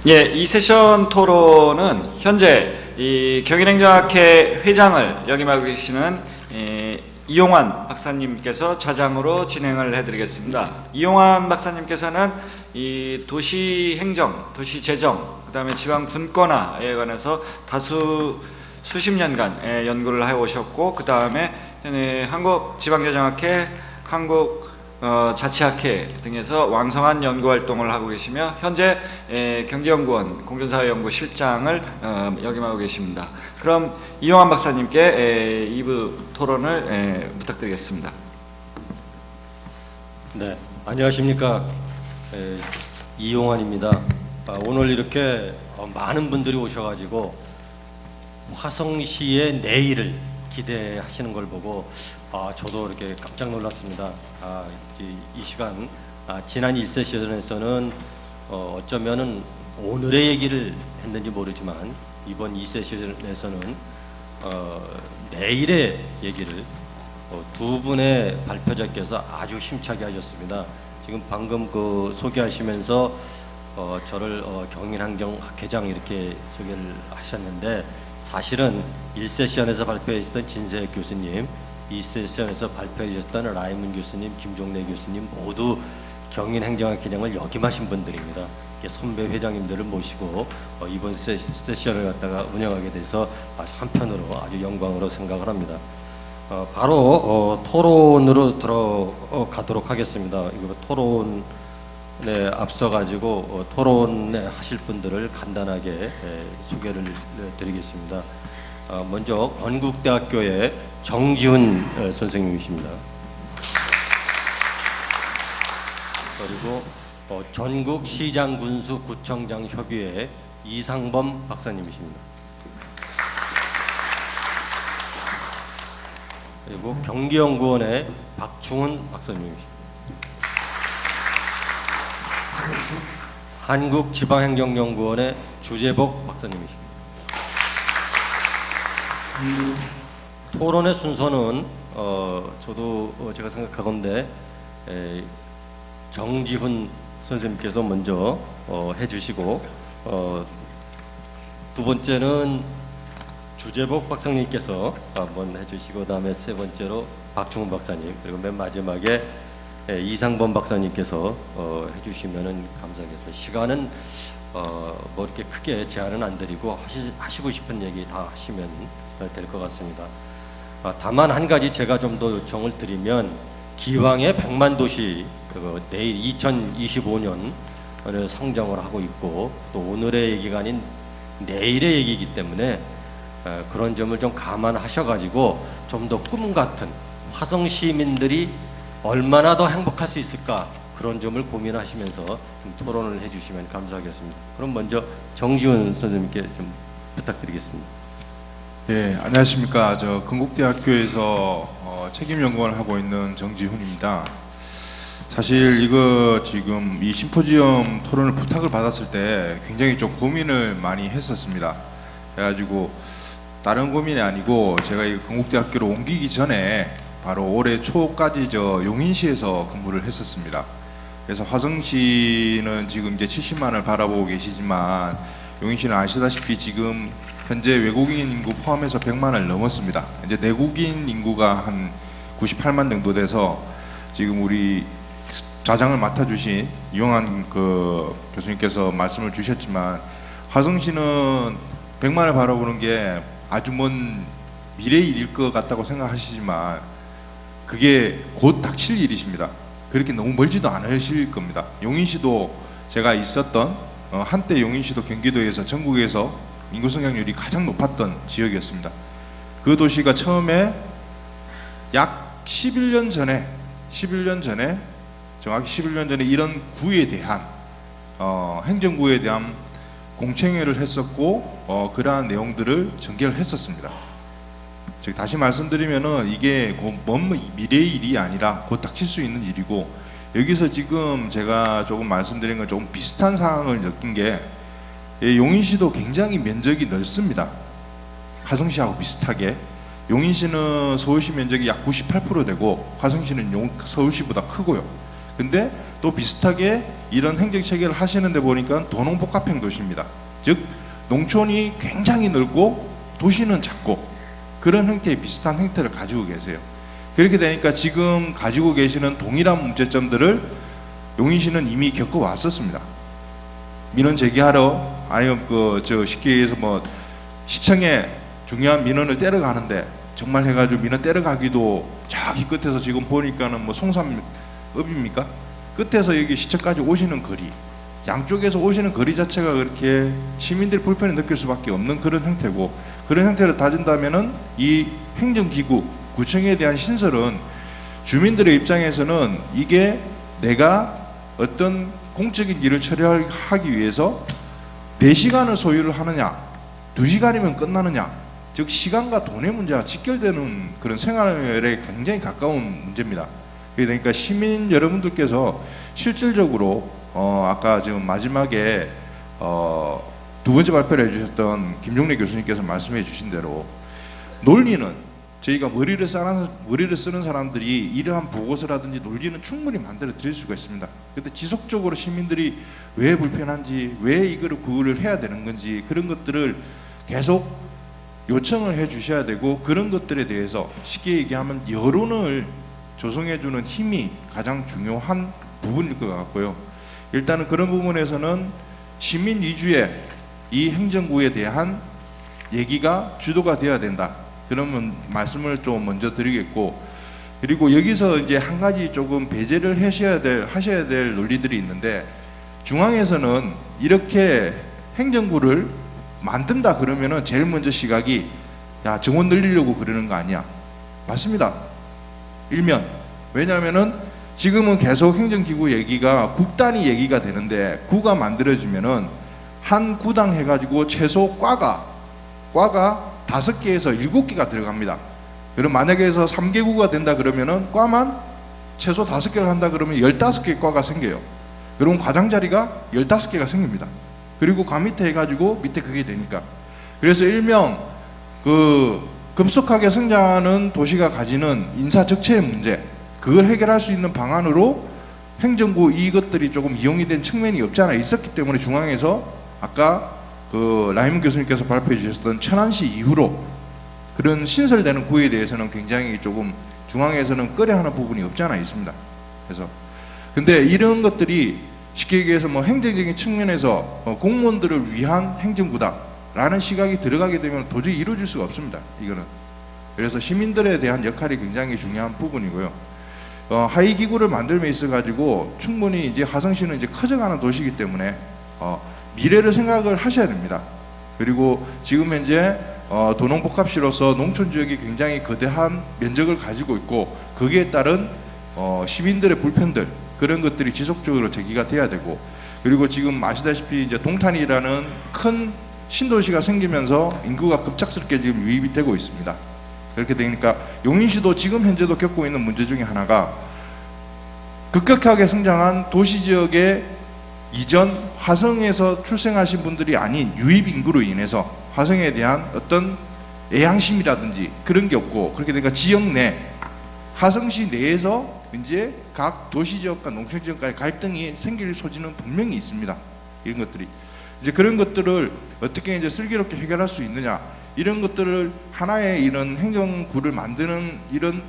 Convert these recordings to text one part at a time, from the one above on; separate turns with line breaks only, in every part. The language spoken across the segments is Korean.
예, 이 세션 토론은 현재 이 경인행정학회 회장을 역임하고 계시는 이용환 박사님께서 좌장으로 진행을 해드리겠습니다. 이용환 박사님께서는 이 도시행정, 도시재정, 그 다음에 지방분권화에 관해서 수십 년간 연구를 해오셨고, 그 다음에 한국지방재정학회, 한국자치학회 등에서 왕성한 연구활동을 하고 계시며 현재 경기연구원 공정사회연구실장을 역임하고 계십니다. 그럼 이용환 박사님께 2부 토론을 부탁드리겠습니다.
네, 안녕하십니까. 이용환입니다. 오늘 이렇게 많은 분들이 오셔가지고 화성시의 내일을 기대하시는 걸 보고 저도 이렇게 깜짝 놀랐습니다. 이 시간 지난 1세션에서는 어쩌면은 오늘의 얘기를 했는지 모르지만 이번 2세션에서는 내일의 얘기를 두 분의 발표자께서 아주 힘차게 하셨습니다. 지금 방금 소개하시면서 저를 경인행정학회장 이렇게 소개를 하셨는데, 사실은 1세션에서 발표하셨던 진세혁 교수님, 2세션에서 발표하셨던 라이문 교수님, 김종래 교수님 모두 경인행정학회장을 역임하신 분들입니다. 선배 회장님들을 모시고 이번 세션을 갖다가 운영하게 돼서 한편으로 아주 영광으로 생각을 합니다. 바로 토론으로 들어가도록 하겠습니다. 이거 토론에 앞서 가지고 토론에 하실 분들을 간단하게 소개를 드리겠습니다. 먼저 건국대학교의 정지훈 선생님이십니다. 그리고 전국시장군수구청장 협의회 이상범 박사님이십니다. 그리고 경기연구원의 박충훈 박사님이십니다. 한국지방행정연구원의 주재복 박사님이십니다. 토론의 순서는 저도 제가 생각하건대 정지훈 선생님께서 먼저 해주시고, 두 번째는 주재복 박사님께서 한번 해주시고, 다음에 세 번째로 박충훈 박사님, 그리고 맨 마지막에 이상범 박사님께서 해주시면은 감사하겠습니다. 시간은 뭐 이렇게 크게 제한은 안 드리고 하시고 싶은 얘기 다 하시면 될 것 같습니다. 다만 한 가지 제가 좀 더 정을 드리면, 기왕의 100만 도시 내일 2025년을 상정을 하고 있고, 또 오늘의 얘기가 아닌 내일의 얘기이기 때문에 그런 점을 좀 감안하셔가지고 좀 더 꿈 같은 화성 시민들이 얼마나 더 행복할 수 있을까, 그런 점을 고민하시면서 좀 토론을 해주시면 감사하겠습니다. 그럼 먼저 정지훈 선생님께 좀 부탁드리겠습니다.
예, 안녕하십니까. 저 건국대학교에서 책임연구원을 하고 있는 정지훈입니다. 사실 이거 지금 이 심포지엄 토론을 부탁을 받았을 때 굉장히 좀 고민을 많이 했었습니다. 그래가지고 다른 고민이 아니고, 제가 이 건국대학교로 옮기기 전에 바로 올해 초까지 저 용인시에서 근무를 했었습니다. 그래서 화성시는 지금 이제 70만을 바라보고 계시지만, 용인시는 아시다시피 지금 현재 외국인 인구 포함해서 100만을 넘었습니다. 이제 내국인 인구가 한 98만 정도 돼서, 지금 우리 좌장을 맡아주신 이용환 교수님께서 말씀을 주셨지만, 화성시는 100만을 바라보는 게 아주 먼 미래의 일일 것 같다고 생각하시지만, 그게 곧 닥칠 일이십니다. 그렇게 너무 멀지도 않으실 겁니다. 용인시도 제가 있었던 한때 용인시도 경기도에서 전국에서 인구 성장률이 가장 높았던 지역이었습니다. 그 도시가 처음에 약 11년 전에 정확히 11년 전에 이런 구에 대한 행정구에 대한 공청회를 했었고, 그러한 내용들을 전개를 했었습니다. 즉 다시 말씀드리면은 이게 먼 미래의 일이 아니라 곧 닥칠 수 있는 일이고, 여기서 지금 제가 조금 말씀드린 건 조금 비슷한 상황을 느낀 게, 용인시도 굉장히 면적이 넓습니다. 화성시하고 비슷하게 용인시는 서울시 면적이 약 98% 되고, 화성시는 서울시보다 크고요. 근데 또 비슷하게 이런 행정 체계를 하시는데 보니까 도농복합형 도시입니다. 즉 농촌이 굉장히 넓고 도시는 작고 그런 형태의 비슷한 형태를 가지고 계세요. 그렇게 되니까 지금 가지고 계시는 동일한 문제점들을 용인시는 이미 겪어왔었습니다. 민원 제기하러 아니면 쉽게 얘기해서 뭐 시청에 중요한 민원을 때려가는데 정말 해가지고 민원 때려가기도 저기 끝에서 지금 보니까는 뭐 송삼읍입니까? 끝에서 여기 시청까지 오시는 거리, 양쪽에서 오시는 거리 자체가 그렇게 시민들이 불편을 느낄 수밖에 없는 그런 형태고, 그런 형태를 다진다면은 이 행정기구, 구청에 대한 신설은 주민들의 입장에서는 이게 내가 어떤 공적인 일을 처리하기 위해서 4시간을 소요를 하느냐 2시간이면 끝나느냐, 즉 시간과 돈의 문제와 직결되는 그런 생활에 굉장히 가까운 문제입니다. 그러니까 시민 여러분들께서 실질적으로 아까 지금 마지막에 두 번째 발표를 해주셨던 김종래 교수님께서 말씀해 주신 대로 논리는 저희가 머리를 쓰는 사람들이 이러한 보고서라든지 논리는 충분히 만들어 드릴 수가 있습니다. 근데 지속적으로 시민들이 왜 불편한지, 왜 그거를 해야 되는 건지, 그런 것들을 계속 요청을 해 주셔야 되고, 그런 것들에 대해서 쉽게 얘기하면 여론을 조성해 주는 힘이 가장 중요한 부분일 것 같고요. 일단은 그런 부분에서는 시민 위주의 이 행정구에 대한 얘기가 주도가 되어야 된다. 그러면 말씀을 좀 먼저 드리겠고, 그리고 여기서 이제 한 가지 조금 배제를 하셔야 될 논리들이 있는데, 중앙에서는 이렇게 행정구를 만든다 그러면은 제일 먼저 시각이 야 정원 늘리려고 그러는 거 아니야. 맞습니다. 일면. 왜냐하면은 지금은 계속 행정기구 얘기가 국 단위 얘기가 되는데, 구가 만들어지면은 한 구당 해가지고 최소 과가 5개에서 7개가 들어갑니다. 그럼 만약에 해서 3개 구가 된다 그러면은 과만 최소 5개를 한다 그러면 15개 과가 생겨요. 그럼 과장 자리가 15개가 생깁니다. 그리고 그 밑에 해가지고 밑에 그게 되니까. 그래서 일명 급속하게 성장하는 도시가 가지는 인사 적체의 문제, 그걸 해결할 수 있는 방안으로 행정구 이것들이 조금 이용이 된 측면이 없지 않아 있었기 때문에 중앙에서 아까 라이먼 교수님께서 발표해 주셨던 천안시 이후로 그런 신설되는 구에 대해서는 굉장히 조금 중앙에서는 꺼려하는 부분이 없지 않아 있습니다. 그래서 근데 이런 것들이 쉽게 얘기해서 뭐 행정적인 측면에서 공무원들을 위한 행정구다라는 시각이 들어가게 되면 도저히 이루어질 수가 없습니다. 이거는. 그래서 시민들에 대한 역할이 굉장히 중요한 부분이고요. 하위 기구를 만들면 있어 가지고 충분히 이제 화성시는 이제 커져가는 도시이기 때문에 미래를 생각을 하셔야 됩니다. 그리고 지금 현재 도농복합시로서 농촌 지역이 굉장히 거대한 면적을 가지고 있고, 거기에 따른 시민들의 불편들, 그런 것들이 지속적으로 제기가 돼야 되고, 그리고 지금 아시다시피 이제 동탄이라는 큰 신도시가 생기면서 인구가 급작스럽게 지금 유입이 되고 있습니다. 그렇게 되니까 용인시도 지금 현재도 겪고 있는 문제 중에 하나가 급격하게 성장한 도시지역의 이전 화성에서 출생하신 분들이 아닌 유입 인구로 인해서 화성에 대한 어떤 애향심이라든지 그런 게 없고, 그렇게 되니까 지역 내 화성시 내에서 이제 각 도시지역과 농촌지역까지 갈등이 생길 소지는 분명히 있습니다. 이런 것들이 이제 그런 것들을 어떻게 이제 슬기롭게 해결할 수 있느냐, 이런 것들을 하나의 이런 행정구를 만드는 이런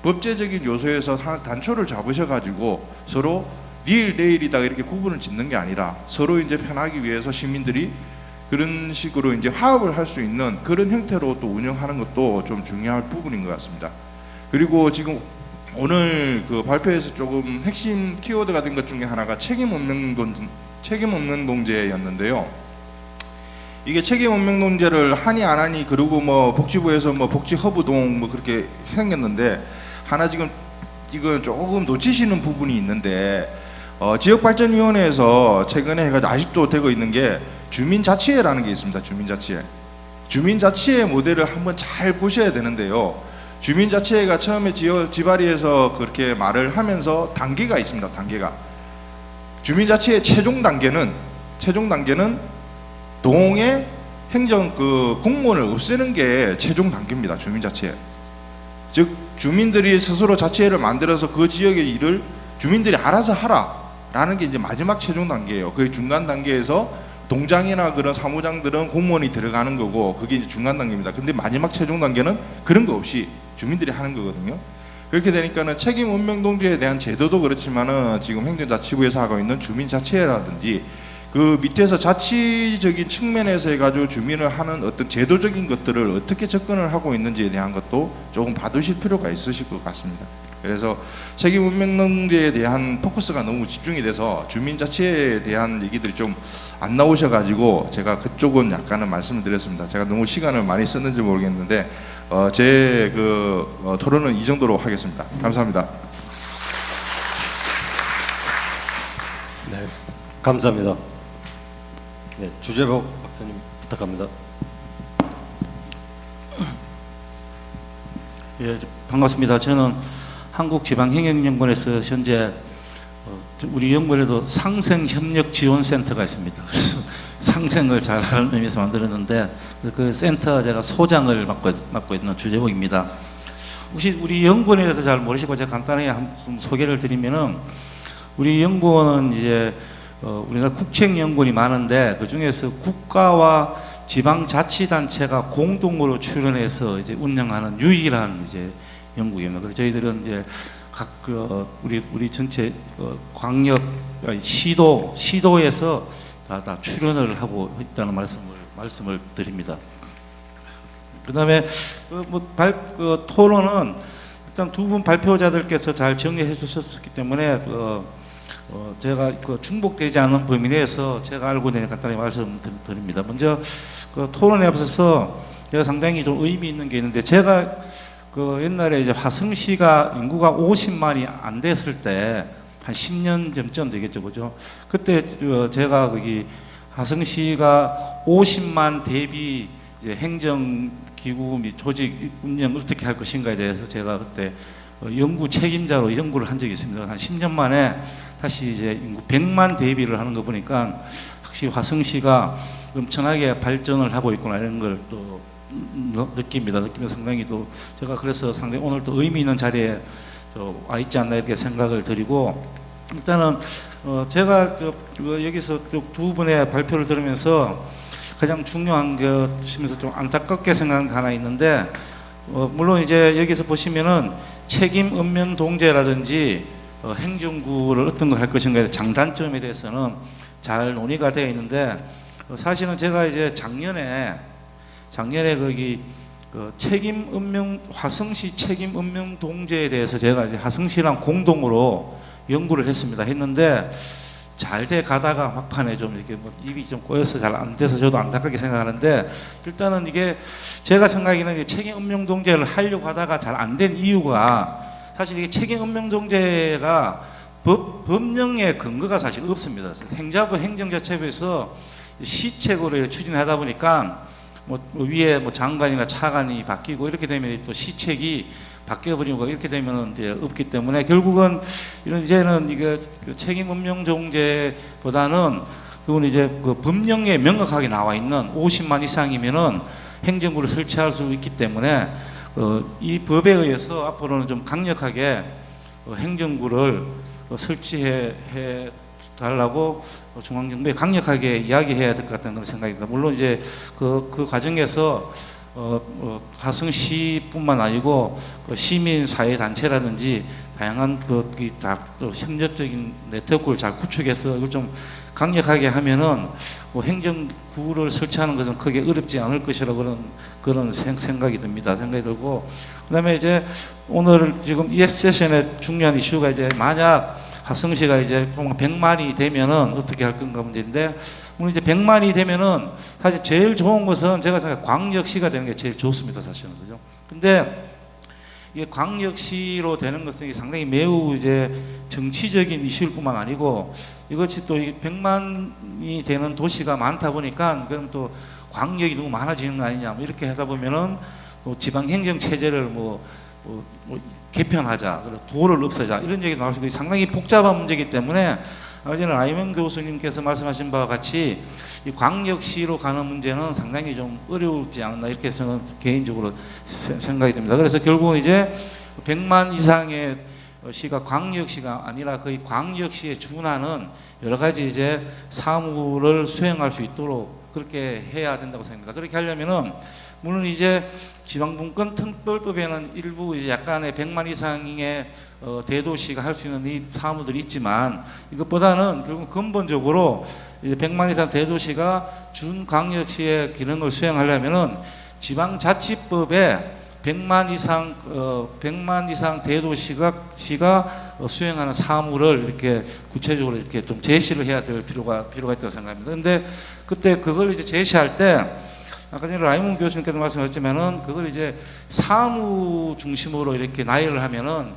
법제적인 요소에서 하나 단초를 잡으셔가지고 서로 내일이다 이렇게 구분을 짓는 게 아니라 서로 이제 편하기 위해서 시민들이 그런 식으로 이제 화합을 할 수 있는 그런 형태로 또 운영하는 것도 좀 중요한 부분인 것 같습니다. 그리고 지금 오늘 그 발표에서 조금 핵심 키워드가 된 것 중에 하나가 책임 없는 동제였는데요. 이게 책임 없는 동제를 하니 안 하니, 그리고 뭐 복지부에서 뭐 복지 허브동 뭐 그렇게 생겼는데, 하나 지금 이건 조금 놓치시는 부분이 있는데, 지역발전위원회에서 최근에 해가지고 아직도 되고 있는 게 주민자치회라는 게 있습니다. 주민자치회 모델을 한번 잘 보셔야 되는데요. 주민자치회가 처음에 지바리에서 그렇게 말을 하면서 단계가 있습니다. 단계가. 주민자치회 최종 단계는 동의 행정 공무원을 없애는 게 최종 단계입니다. 주민자치회. 즉 주민들이 스스로 자치회를 만들어서 그 지역의 일을 주민들이 알아서 하라라는 게 이제 마지막 최종 단계예요. 그 중간 단계에서 동장이나 그런 사무장들은 공무원이 들어가는 거고 그게 이제 중간 단계입니다. 근데 마지막 최종 단계는 그런 거 없이 주민들이 하는 거거든요. 그렇게 되니까는 책임 운명동제에 대한 제도도 그렇지만은 지금 행정자치부에서 하고 있는 주민자치회라든지 그 밑에서 자치적인 측면에서 해가지고 주민을 하는 어떤 제도적인 것들을 어떻게 접근을 하고 있는지에 대한 것도 조금 봐두실 필요가 있으실 것 같습니다. 그래서 책임 운명동제에 대한 포커스가 너무 집중이 돼서 주민자치에 대한 얘기들이 좀 안 나오셔가지고 제가 그쪽은 약간은 말씀을 드렸습니다. 제가 너무 시간을 많이 썼는지 모르겠는데 제 토론은 이 정도로 하겠습니다. 감사합니다.
네, 감사합니다. 네, 주재복 박사님 부탁합니다.
예, 반갑습니다. 저는 한국지방행정연구원에서 현재 우리 연구원에도 상생협력지원센터가 있습니다. 그래서 상생을 잘 하는 의미에서 만들었는데 그 센터 제가 소장을 맡고 있는 주재복입니다. 혹시 우리 연구원에 대해서 잘 모르시고 제가 간단하게 한번 소개를 드리면은 우리 연구원은 이제 우리나라 국책연구원이 많은데 그 중에서 국가와 지방자치단체가 공동으로 출연해서 이제 운영하는 유일한 이제 연구원입니다. 그래서 저희들은 이제 각 우리 전체 광역 시도에서 다 출연을 하고 있다는 말씀을 드립니다. 그다음에 토론은 일단 두 분 발표자들께서 잘 정리해 주셨기 때문에 제가 중복되지 않은 범위 내에서 제가 알고 있는 간단히 말씀드립니다. 먼저 토론에 앞서서 제가 상당히 좀 의미 있는 게 있는데 제가 옛날에 이제 화성시가 인구가 50만이 안 됐을 때 한 10년 전 되겠죠, 그죠? 그때 제가 거기 화성시가 50만 대비 이제 행정기구 및 조직 운영 어떻게 할 것인가에 대해서 제가 그때 연구 책임자로 연구를 한 적이 있습니다. 한 10년 만에 다시 이제 인구 100만 대비를 하는 거 보니까 확실히 화성시가 엄청나게 발전을 하고 있구나 이런 걸 또 느끼면서 상당히 또 제가 그래서 상당히 오늘 또 의미 있는 자리에 와 있지 않나 이렇게 생각을 드리고 일단은 제가 여기서 두 분의 발표를 들으면서 가장 중요한 것이면서 좀 안타깝게 생각한 게 하나 있는데 물론 이제 여기서 보시면은 책임 운명 동제라든지 행정구를 어떤 걸 할 것인가에 장단점에 대해서는 잘 논의가 되어 있는데 사실은 제가 이제 작년에 거기 책임 운명 화성시 책임 운명 동제에 대해서 제가 이제 화성시랑 공동으로 연구를 했는데 잘 돼 가다가 막판에 좀 이렇게 입이 좀 꼬여서 잘 안 돼서 저도 안타깝게 생각하는데 일단은 이게 제가 생각에는 책임 운명 동제를 하려고 하다가 잘 안 된 이유가 사실 이게 책임 운명 동제가 법령의 근거가 사실 없습니다. 행자부 행정자치부에서 시책으로 추진하다 보니까 위에 장관이나 차관이 바뀌고 이렇게 되면 또 시책이 바뀌어버리고 이렇게 되면 이제 없기 때문에 결국은 이제는 이게 책임 운명 동제보다는 그건 이제 법령에 명확하게 나와 있는 50만 이상이면은 행정구를 설치할 수 있기 때문에 이 법에 의해서 앞으로는 좀 강력하게 행정구를 설치해 달라고 중앙정부에 강력하게 이야기해야 될 것 같다는 그런 생각입니다. 물론 이제 그 과정에서 화성시뿐만 아니고 시민 사회 단체라든지 다양한 협력적인 네트워크를 잘 구축해서 이걸 좀 강력하게 하면은 행정구를 설치하는 것은 크게 어렵지 않을 것이라고 그런 생각이 듭니다. 생각이 들고 그다음에 이제 오늘 지금 이 세션의 중요한 이슈가 이제 만약 화성시가 이제 100만이 되면은 어떻게 할 건가 문제인데, 오늘 이제 100만이 되면은 사실 제일 좋은 것은 제가 생각해 광역시가 되는 게 제일 좋습니다, 사실은. 그죠? 근데 이게 광역시로 되는 것은 상당히 매우 이제 정치적인 이슈일 뿐만 아니고 이것이 또 100만이 되는 도시가 많다 보니까 그럼 또 광역이 너무 많아지는 거 아니냐, 뭐 이렇게 하다 보면은 또 지방행정 체제를 개편하자, 그리고 도를 없애자 이런 얘기 나올 수 있고 상당히 복잡한 문제이기 때문에 어제는 아이명 교수님께서 말씀하신 바와 같이 이 광역시로 가는 문제는 상당히 좀 어려울지 않나 이렇게 저는 개인적으로 생각이 듭니다. 그래서 결국은 이제 100만 이상의 시가 광역시가 아니라 거의 광역시에 준하는 여러 가지 이제 사무를 수행할 수 있도록 그렇게 해야 된다고 생각합니다. 그렇게 하려면은 물론 이제 지방분권 특별법에는 일부 이제 약간의 100만 이상의 대도시가 할 수 있는 이 사무들이 있지만 이것보다는 결국 근본적으로 이제 100만 이상 대도시가 준광역시의 기능을 수행하려면은 지방자치법에 100만 이상 대도시가 수행하는 사무를 이렇게 구체적으로 이렇게 좀 제시를 해야 될 필요가 있다고 생각합니다. 그런데 그때 그걸 이제 제시할 때 아까 전에 라이몬 교수님께서 말씀하셨지만은 그걸 이제 사무 중심으로 이렇게 나열을 하면은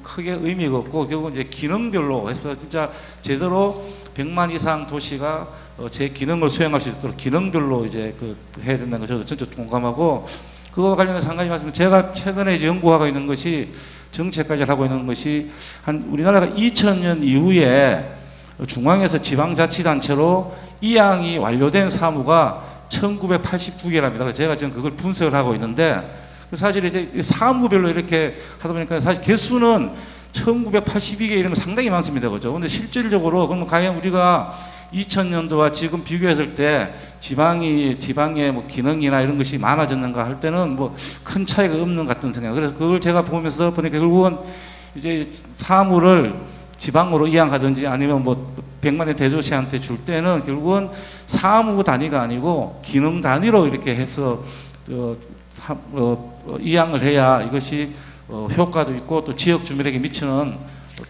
크게 의미가 없고 결국 이제 기능별로 해서 진짜 제대로 100만 이상 도시가 제 기능을 수행할 수 있도록 기능별로 이제 해야 된다는 거 저도 진짜 공감하고 그거와 관련해서 한 가지 말씀 제가 최근에 연구하고 있는 것이 정책까지 하고 있는 것이 한 우리나라가 2000년 이후에 중앙에서 지방자치단체로 이양이 완료된 사무가 1989개랍니다. 제가 지금 그걸 분석을 하고 있는데 사실 이제 사무별로 이렇게 하다 보니까 사실 개수는 1982개 이러면 상당히 많습니다. 그죠? 근데 실질적으로 그러면 과연 우리가 2000년도와 지금 비교했을 때 지방의 뭐 기능이나 이런 것이 많아졌는가 할 때는 뭐 큰 차이가 없는 것 같은 생각. 그래서 그걸 제가 보면서 보니까 결국은 이제 사무를 지방으로 이양하든지 아니면 뭐 100만의 대도시한테 줄 때는 결국은 사무 단위가 아니고 기능 단위로 이렇게 해서 이양을 해야 이것이 효과도 있고 또 지역 주민에게 미치는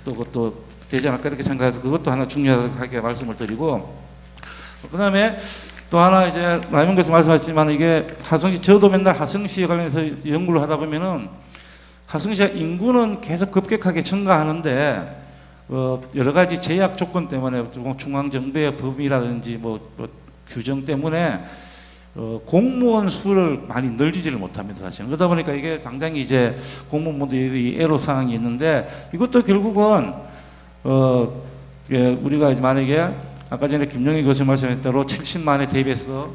또 그것도 되지 않을까 이렇게 생각해서 그것도 하나 중요하게 말씀을 드리고 그 다음에 또 하나 이제 라이몬 교수 말씀하셨지만 이게 하성시 저도 맨날 하성시에 관련해서 연구를 하다 보면은 하성시가 인구는 계속 급격하게 증가하는데 여러 가지 제약 조건 때문에 중앙 정부의 법이라든지 뭐 규정 때문에 공무원 수를 많이 늘리지를 못합니다 사실. 그러다 보니까 이게 당장히 이제 공무원들이 애로사항이 있는데 이것도 결국은 우리가 만약에 아까 전에 김용희 교수 말씀했던 대로 70만에 대비해서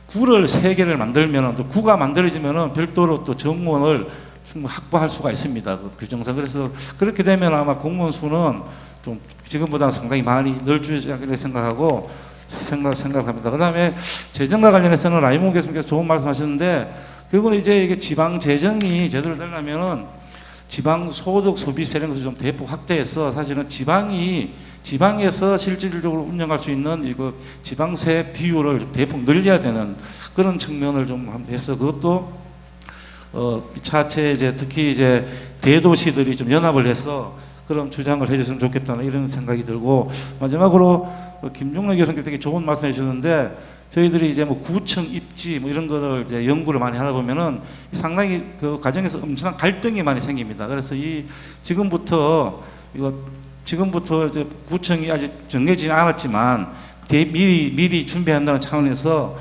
구를 3개를 만들면 또 구가 만들어지면은 별도로 또 정원을 충분히 확보할 수가 있습니다. 그 규정상. 그래서 그렇게 되면 아마 공무원 수는 좀 지금보다는 상당히 많이 늘지 않을까 생각합니다. 그 다음에 재정과 관련해서는 라이몬 교수님께서 좋은 말씀하셨는데 결국은 이제 이게 지방 재정이 제대로 되려면은 지방 소득 소비세 이런 것을 좀 대폭 확대해서 사실은 지방에서 실질적으로 운영할 수 있는 이거 지방세 비율을 대폭 늘려야 되는 그런 측면을 좀 해서 그것도 차체 이제 특히 이제 대도시들이 좀 연합을 해서 그런 주장을 해줬으면 좋겠다는 이런 생각이 들고 마지막으로 김종래 교수님께 되게 좋은 말씀해 주셨는데 저희들이 이제 뭐 구청 입지 뭐 이런 거를 이제 연구를 많이 하다 보면은 상당히 그 과정에서 엄청난 갈등이 많이 생깁니다. 그래서 지금부터 이제 구청이 아직 정해지지 않았지만 미리 준비한다는 차원에서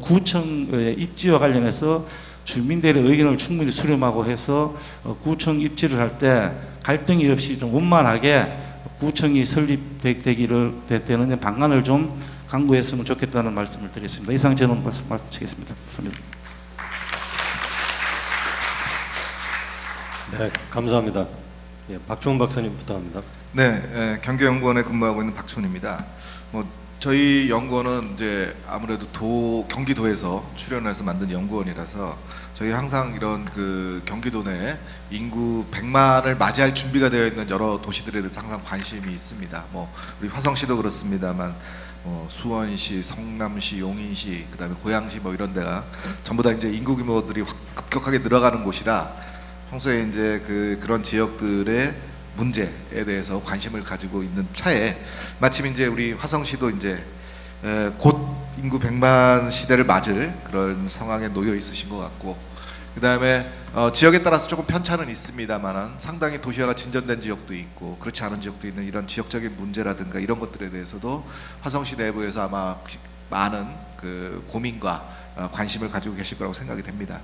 구청 입지와 관련해서 주민들의 의견을 충분히 수렴하고 해서 구청 입지를 할 때 갈등이 없이 좀 원만하게 구청이 설립되기를 되는 방안을 좀 강구했으면 좋겠다는 말씀을 드리겠습니다. 이상 저는 말씀 마치겠습니다. 감사합니다.
네, 감사합니다. 예, 박충훈 박사님 부탁합니다.
네, 경기연구원에 근무하고 있는 박순입니다. 저희 연구원은 이제 아무래도 경기도에서 출연해서 만든 연구원이라서 저희 항상 이런 그 경기도 내 인구 100만을 맞이할 준비가 되어 있는 여러 도시들에 대해서 항상 관심이 있습니다. 우리 화성시도 그렇습니다만 수원시, 성남시, 용인시, 그다음에 고양시 이런 데가 전부 다 이제 인구 규모들이 급격하게 늘어가는 곳이라 평소에 이제 그런 지역들의 문제에 대해서 관심을 가지고 있는 차에 마침 이제 우리 화성시도 이제 곧 인구 100만 시대를 맞을 그런 상황에 놓여 있으신 것 같고 그 다음에 지역에 따라서 조금 편차는 있습니다만 상당히 도시화가 진전된 지역도 있고 그렇지 않은 지역도 있는 이런 지역적인 문제라든가 이런 것들에 대해서도 화성시 내부에서 아마 많은 그 고민과 관심을 가지고 계실 거라고 생각이 됩니다.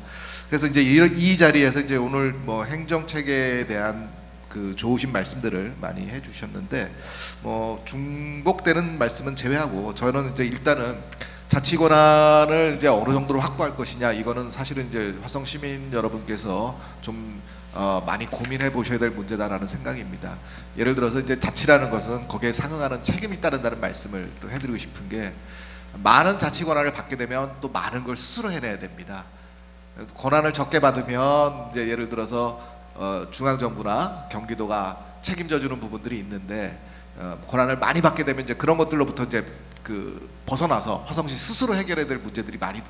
그래서 이제 이 자리에서 이제 오늘 행정체계에 대한 그 좋으신 말씀들을 많이 해주셨는데 중복되는 말씀은 제외하고 저는 이제 일단은 자치 권한을 이제 어느 정도로 확보할 것이냐 이거는 사실은 이제 화성 시민 여러분께서 좀 많이 고민해 보셔야 될 문제다라는 생각입니다. 예를 들어서 이제 자치라는 것은 거기에 상응하는 책임이 따른다는 말씀을 또 해드리고 싶은 게, 많은 자치 권한을 받게 되면 또 많은 걸 스스로 해내야 됩니다. 권한을 적게 받으면 이제 예를 들어서 중앙정부나 경기도가 책임져 주는 부분들이 있는데, 권한을 많이 받게 되면 이제 그런 것들로부터 이제 벗어나서 화성시 스스로 해결해야 될 문제들이 많이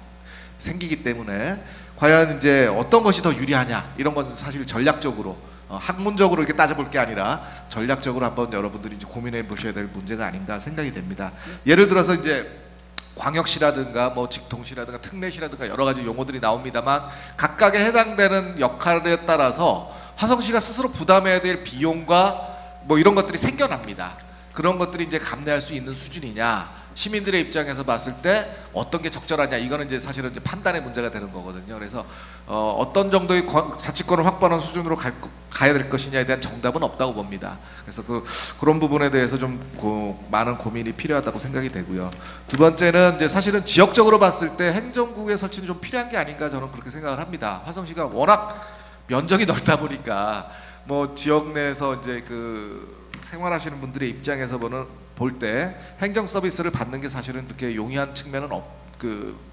생기기 때문에, 과연 이제 어떤 것이 더 유리하냐, 이런 건 사실 전략적으로 학문적으로 이렇게 따져볼 게 아니라 전략적으로 한번 여러분들이 이제 고민해 보셔야 될 문제가 아닌가 생각이 됩니다. 예를 들어서 이제 광역시라든가 뭐 직통시라든가 특례시라든가 여러 가지 용어들이 나옵니다만, 각각에 해당되는 역할에 따라서 화성시가 스스로 부담해야 될 비용과 뭐 이런 것들이 생겨납니다. 그런 것들이 이제 감내할 수 있는 수준이냐, 시민들의 입장에서 봤을 때 어떤 게 적절하냐, 이거는 이제 사실은 이제 판단의 문제가 되는 거거든요. 그래서 어떤 정도의 자치권을 확보하는 수준으로 가야 될 것이냐에 대한 정답은 없다고 봅니다. 그래서 그런 부분에 대해서 좀 많은 고민이 필요하다고 생각이 되고요. 두 번째는 이제 사실은 지역적으로 봤을 때 행정국의 설치는 좀 필요한 게 아닌가, 저는 그렇게 생각을 합니다. 화성시가 워낙 면적이 넓다 보니까 뭐 지역 내에서 이제 생활하시는 분들의 입장에서 볼 때 행정 서비스를 받는 게 사실은 그렇게 용이한 측면은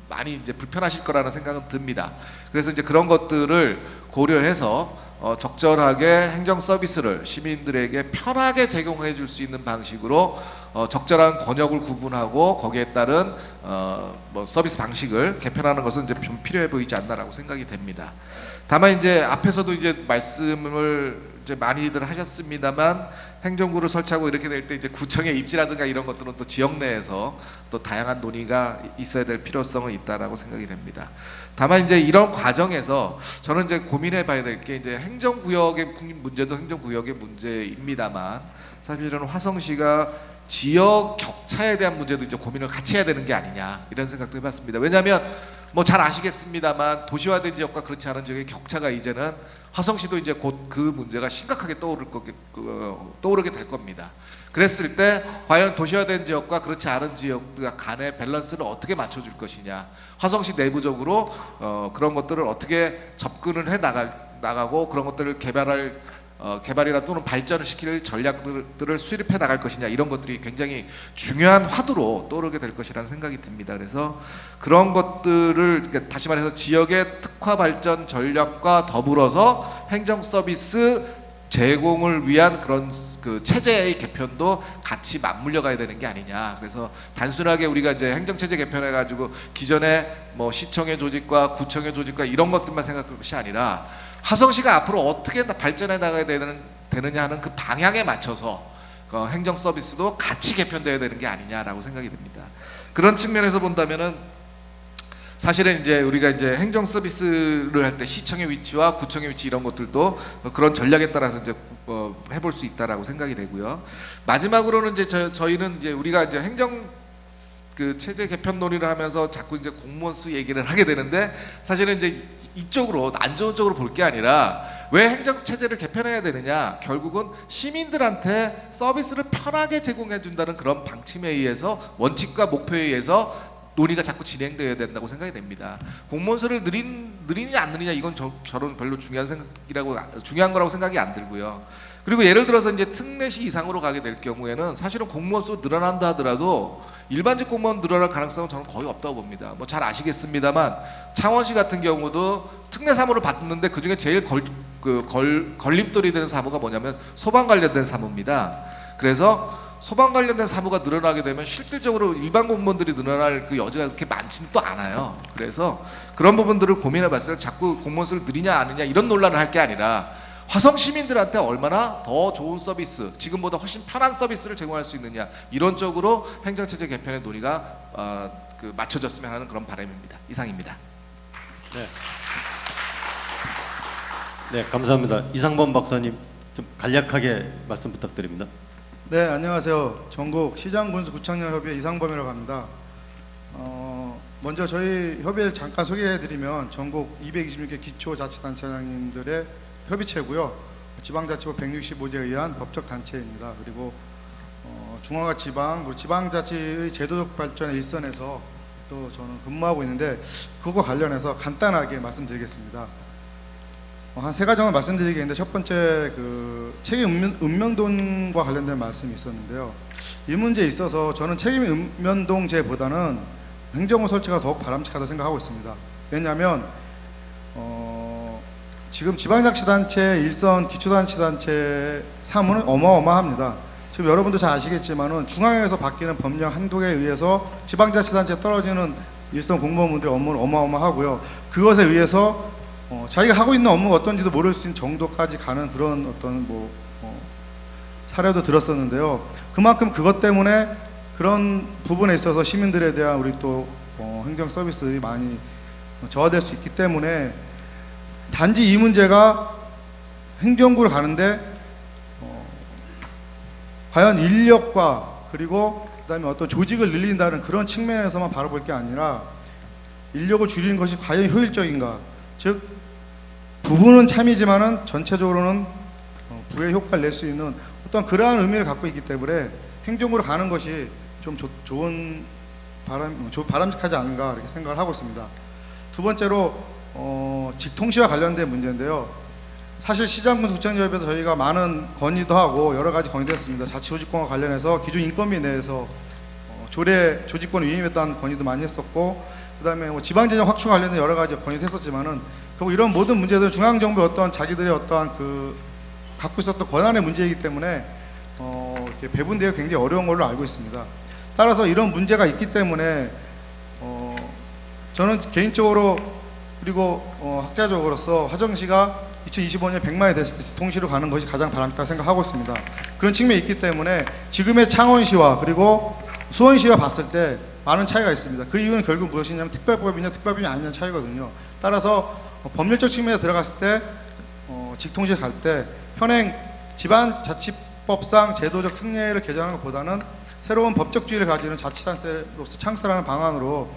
많이 이제 불편하실 거라는 생각은 듭니다. 그래서 이제 그런 것들을 고려해서 적절하게 행정 서비스를 시민들에게 편하게 제공해 줄 수 있는 방식으로 적절한 권역을 구분하고 거기에 따른 뭐 서비스 방식을 개편하는 것은 이제 좀 필요해 보이지 않나라고 생각이 됩니다. 다만 이제 앞에서도 이제 말씀을 이제 많이들 하셨습니다만, 행정구를 설치하고 이렇게 될 때 이제 구청의 입지라든가 이런 것들은 또 지역 내에서 또 다양한 논의가 있어야 될 필요성은 있다라고 생각이 됩니다. 다만 이제 이런 과정에서 저는 이제 고민해 봐야 될 게, 이제 행정구역의 문제도 행정구역의 문제입니다만, 사실은 화성시가 지역 격차에 대한 문제도 이제 고민을 같이 해야 되는 게 아니냐, 이런 생각도 해봤습니다. 왜냐하면 뭐 잘 아시겠습니다만, 도시화된 지역과 그렇지 않은 지역의 격차가 이제는 화성시도 이제 곧 그 문제가 심각하게 떠오르게 될 겁니다. 그랬을 때 과연 도시화된 지역과 그렇지 않은 지역 간의 밸런스를 어떻게 맞춰줄 것이냐, 화성시 내부적으로 그런 것들을 어떻게 접근을 해 나가고 그런 것들을 개발이나 또는 발전을 시킬 전략들을 수립해 나갈 것이냐, 이런 것들이 굉장히 중요한 화두로 떠오르게 될 것이라는 생각이 듭니다. 그래서 그런 것들을, 그러니까 다시 말해서 지역의 특화 발전 전략과 더불어서 행정 서비스 제공을 위한 그런 체제의 개편도 같이 맞물려 가야 되는 게 아니냐. 그래서 단순하게 우리가 이제 행정 체제 개편해 가지고 기존의 뭐 시청의 조직과 구청의 조직과 이런 것들만 생각할 것이 아니라, 화성시가 앞으로 어떻게 발전해 나가야 되느냐 하는 그 방향에 맞춰서 행정 서비스도 같이 개편되어야 되는 게 아니냐라고 생각이 듭니다. 그런 측면에서 본다면은 사실은 이제 우리가 이제 행정 서비스를 할 때 시청의 위치와 구청의 위치 이런 것들도 그런 전략에 따라서 이제 해볼 수 있다라고 생각이 되고요. 마지막으로는 이제 저희는 이제 우리가 이제 행정 체제 개편 논의를 하면서 자꾸 이제 공무원 수 얘기를 하게 되는데, 사실은 이제 이쪽으로 안 좋은 쪽으로 볼 게 아니라, 왜 행정 체제를 개편해야 되느냐, 결국은 시민들한테 서비스를 편하게 제공해 준다는 그런 방침에 의해서, 원칙과 목표에 의해서 논의가 자꾸 진행되어야 된다고 생각이 됩니다. 공무원 수를 느리느냐 안 느리냐, 이건 저는 별로 중요한 거라고 생각이 안 들고요. 그리고 예를 들어서 이제 특례시 이상으로 가게 될 경우에는 사실은 공무원 수 늘어난다 하더라도 일반직 공무원 늘어날 가능성은 저는 거의 없다고 봅니다. 뭐 잘 아시겠습니다만, 창원시 같은 경우도 특례 사무를 받는데 그중에 제일 걸림돌이 되는 사무가 뭐냐면 소방 관련된 사무입니다. 그래서 소방 관련된 사무가 늘어나게 되면 실질적으로 일반 공무원들이 늘어날 그 여지가 그렇게 많지는 또 않아요. 그래서 그런 부분들을 고민해 봤을 때 자꾸 공무원 수를 늘리냐 안 늘리냐 이런 논란을 할 게 아니라, 화성 시민들한테 얼마나 더 좋은 서비스, 지금보다 훨씬 편한 서비스를 제공할 수 있느냐, 이런 쪽으로 행정체제 개편의 논의가 맞춰졌으면 하는 그런 바람입니다. 이상입니다.
네, 감사합니다. 이상범 박사님, 좀 간략하게 말씀 부탁드립니다.
네, 안녕하세요. 전국 시장군수구청장협의회 이상범이라고 합니다. 먼저 저희 협의회를 잠깐 소개해드리면, 전국 226개 기초자치단체장님들의 협의체고요. 지방자치법 165조에 의한 법적 단체입니다. 그리고 중앙과 지방, 그리고 지방자치의 제도적 발전의 일선에서 또 저는 근무하고 있는데, 그거 관련해서 간단하게 말씀드리겠습니다. 한 세 가지 정도 말씀드리겠는데, 첫 번째 그 책임 읍면동과 관련된 말씀이 있었는데요. 이 문제에 있어서 저는 책임 읍면동제보다는 행정부 설치가 더욱 바람직하다고 생각하고 있습니다. 왜냐하면 지금 지방자치단체 일선 기초자치단체 사무는 어마어마합니다. 지금 여러분도 잘 아시겠지만은 중앙에서 바뀌는 법령 한두 개에 의해서 지방자치단체에 떨어지는 일선 공무원분들의 업무는 어마어마하고요. 그것에 의해서 자기가 하고 있는 업무가 어떤지도 모를 수 있는 정도까지 가는 그런 어떤 사례도 들었었는데요. 그만큼 그것 때문에 그런 부분에 있어서 시민들에 대한 우리 또 행정 서비스들이 많이 저하될 수 있기 때문에, 단지 이 문제가 행정부를 가는데 과연 인력과 그리고 그다음에 어떤 조직을 늘린다는 그런 측면에서만 바라볼 게 아니라, 인력을 줄이는 것이 과연 효율적인가, 즉 부분은 참이지만은 전체적으로는 부의 효과를 낼 수 있는 어떤 그러한 의미를 갖고 있기 때문에 행정부로 가는 것이 좀 좋은 바람직하지 않은가 이렇게 생각을 하고 있습니다. 두 번째로 직통시와 관련된 문제인데요. 사실 시장군수구청협에서 저희가 많은 건의도 하고 여러 가지 건의도 했습니다. 자치조직권과 관련해서 기존 인건비 내에서 조례 조직권 위임에 대한 건의도 많이 했었고, 그 다음에 지방재정 확충 관련된 여러 가지 건의도 했었지만은, 결국 이런 모든 문제들 중앙정부의 어떤 자기들의 어떠한 그 갖고 있었던 권한의 문제이기 때문에 이렇게 배분되기가 굉장히 어려운 걸로 알고 있습니다. 따라서 이런 문제가 있기 때문에 저는 개인적으로 그리고 학자적으로서 화정시가 2025년 100만이 됐을 때 동시로 가는 것이 가장 바람직하다고 생각하고 있습니다. 그런 측면이 있기 때문에 지금의 창원시와 그리고 수원시와 봤을 때 많은 차이가 있습니다. 그 이유는 결국 무엇이냐면 특별법이냐 특별법이 아니냐는 차이거든요. 따라서 법률적 측면에 들어갔을 때 직통시 갈 때 현행 지방자치법상 제도적 특례를 개정하는 것보다는 새로운 법적주의를 가지는 자치단체로서 창설하는 방안으로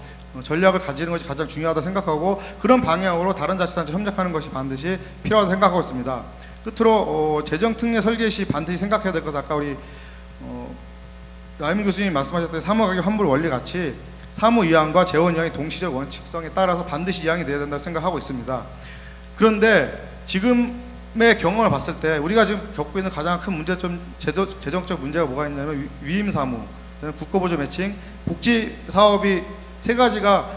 전략을 가지는 것이 가장 중요하다고 생각하고, 그런 방향으로 다른 자치단체 협력하는 것이 반드시 필요하다고 생각하고 있습니다. 끝으로 재정특례 설계 시 반드시 생각해야 될 것, 아까 우리 라임 교수님이 말씀하셨던 사무가격 환불 원리 같이 사무이항과 재원이항의 동시적 원칙성에 따라서 반드시 이항이 돼야 된다고 생각하고 있습니다. 그런데 지금의 경험을 봤을 때 우리가 지금 겪고 있는 가장 큰 문제점, 재정적 문제가 뭐가 있냐면 위임사무, 국고보조 매칭, 복지사업이 세 가지가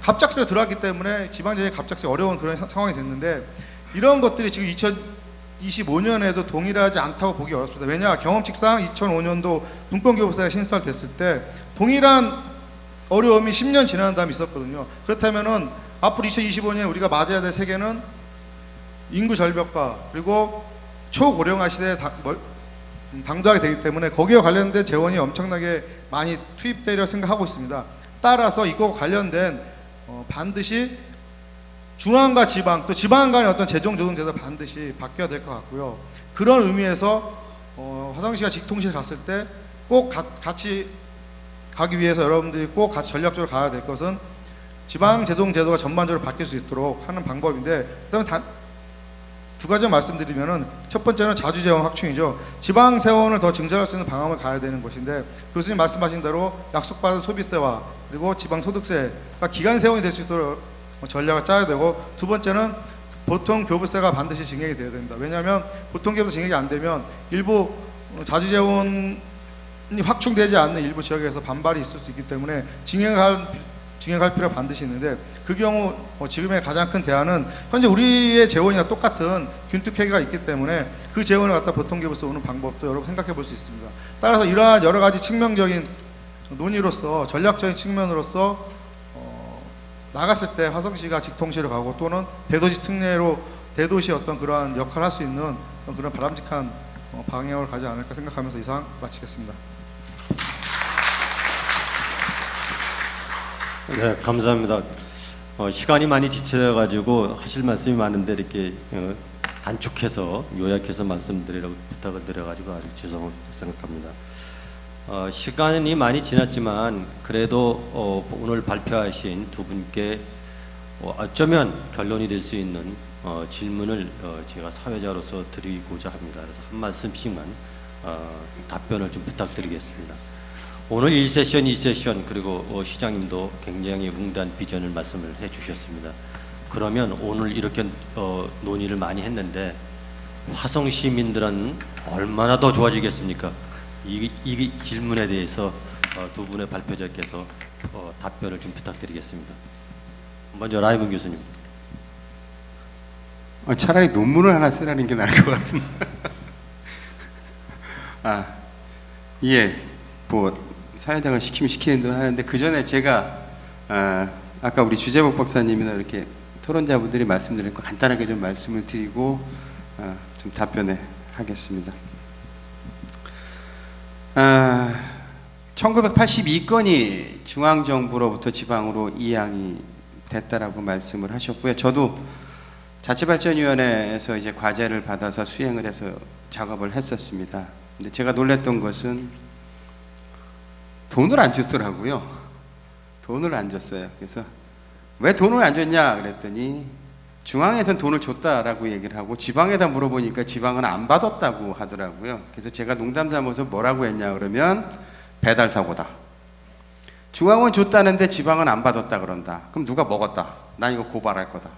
갑작스레 들어왔기 때문에 지방재정이 갑작스레 어려운 그런 상황이 됐는데, 이런 것들이 지금 2025년에도 동일하지 않다고 보기 어렵습니다. 왜냐, 경험칙상 2005년도 분권교부세가 신설됐을 때 동일한 어려움이 10년 지난 다음에 있었거든요. 그렇다면은 앞으로 2025년에 우리가 맞아야 될 세계는 인구 절벽과 그리고 초고령화 시대에 당도하게 되기 때문에 거기에 관련된 재원이 엄청나게 많이 투입되리라고 생각하고 있습니다. 따라서 이거 관련된 반드시 중앙과 지방, 또 지방 간의 어떤 재정 조정 제도 반드시 바뀌어야 될 것 같고요. 그런 의미에서 화정시가 직통시에 갔을 때 꼭 같이 가기 위해서 여러분들이 꼭 같이 전략적으로 가야 될 것은 지방 재정 제도가 전반적으로 바뀔 수 있도록 하는 방법인데, 그다음에 두 가지 말씀드리면은, 첫 번째는 자주재원 확충이죠. 지방 세원을 더 증설할 수 있는 방안을 가야 되는 것인데, 교수님 말씀하신 대로 약속받은 소비세와 그리고 지방 소득세가 기간 세원이 될 수 있도록 전략을 짜야 되고, 두 번째는 보통 교부세가 반드시 증액이 돼야 됩니다. 왜냐하면 보통 교부세 증액이 안 되면 일부 자주재원이 확충되지 않는 일부 지역에서 반발이 있을 수 있기 때문에 증액할 필요가 반드시 있는데, 그 경우 지금의 가장 큰 대안은 현재 우리의 재원이랑 똑같은 균특회계가 있기 때문에 그 재원을 갖다 보통교부세 오는 방법도 여러분 생각해 볼 수 있습니다. 따라서 이러한 여러 가지 측면적인 논의로서, 전략적인 측면으로서 나갔을 때 화성시가 직통시로 가고, 또는 대도시 특례로 대도시 어떤 그러한 역할을 할 수 있는 그런 바람직한 방향을 가지 않을까 생각하면서 이상 마치겠습니다.
네, 감사합니다. 시간이 많이 지체돼 가지고 하실 말씀이 많은데 이렇게 단축해서 요약해서 말씀드리라고 부탁을 드려가지고 아주 죄송하다고 생각합니다. 시간이 많이 지났지만 그래도 오늘 발표하신 두 분께 어쩌면 결론이 될 수 있는 질문을 제가 사회자로서 드리고자 합니다. 그래서 한 말씀씩만 답변을 좀 부탁드리겠습니다. 오늘 1세션, 2세션 그리고 시장님도 굉장히 웅대한 비전을 말씀을 해주셨습니다. 그러면 오늘 이렇게 논의를 많이 했는데 화성 시민들은 얼마나 더 좋아지겠습니까? 이 질문에 대해서 두 분의 발표자께서 답변을 좀 부탁드리겠습니다. 먼저 라이먼 교수님.
차라리 논문을 하나 쓰라는 게 나을 것 같은데. 예, 뭐 사회자가 시키면 시키는 대로 하는데 그 전에 제가 아까 우리 주재복 박사님이나 이렇게 토론자분들이 말씀드린 거 간단하게 좀 말씀을 드리고 좀 답변을 하겠습니다. 1982건이 중앙정부로부터 지방으로 이양이 됐다라고 말씀을 하셨고요. 저도 자치발전위원회에서 이제 과제를 받아서 수행을 해서 작업을 했었습니다. 근데 제가 놀랬던 것은 돈을 안 줬더라고요. 돈을 안 줬어요. 그래서 왜 돈을 안 줬냐 그랬더니 중앙에선 돈을 줬다라고 얘기를 하고 지방에다 물어보니까 지방은 안 받았다고 하더라고요. 그래서 제가 농담 삼아서 뭐라고 했냐 그러면 배달 사고다. 중앙은 줬다는데 지방은 안 받았다 그런다. 그럼 누가 먹었다. 나 이거 고발할 거다.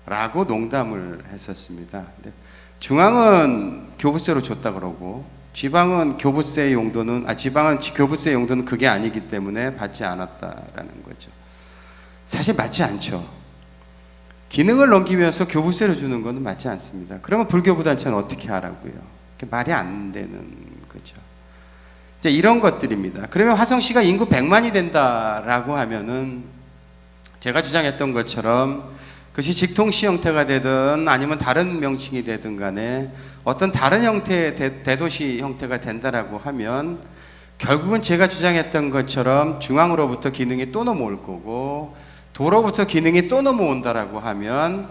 라고 농담을 했었습니다. 근데 중앙은 교부세로 줬다 그러고 지방은 교부세 용도는 지방은 교부세 용도는 그게 아니기 때문에 받지 않았다라는 거죠. 사실 맞지 않죠. 기능을 넘기면서 교부세를 주는 것은 맞지 않습니다. 그러면 불교부 단체는 어떻게 하라고요? 말이 안 되는 거죠. 이제 이런 것들입니다. 그러면 화성시가 인구 100만이 된다라고 하면은 제가 주장했던 것처럼 그것이 직통시 형태가 되든 아니면 다른 명칭이 되든 간에 어떤 다른 형태의 대도시 형태가 된다라고 하면 결국은 제가 주장했던 것처럼 중앙으로부터 기능이 또 넘어올 거고 도로부터 기능이 또 넘어온다라고 하면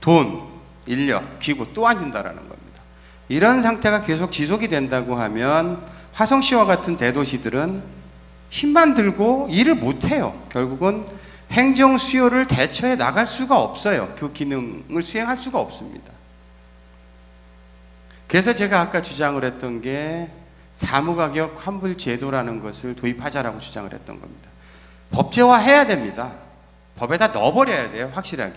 돈, 인력, 기구 또 안 준다라는 겁니다. 이런 상태가 계속 지속이 된다고 하면 화성시와 같은 대도시들은 힘만 들고 일을 못해요. 결국은 행정 수요를 대처해 나갈 수가 없어요. 그 기능을 수행할 수가 없습니다. 그래서 제가 아까 주장을 했던 게 사무가격 환불 제도라는 것을 도입하자라고 주장을 했던 겁니다. 법제화해야 됩니다. 법에다 넣어버려야 돼요. 확실하게.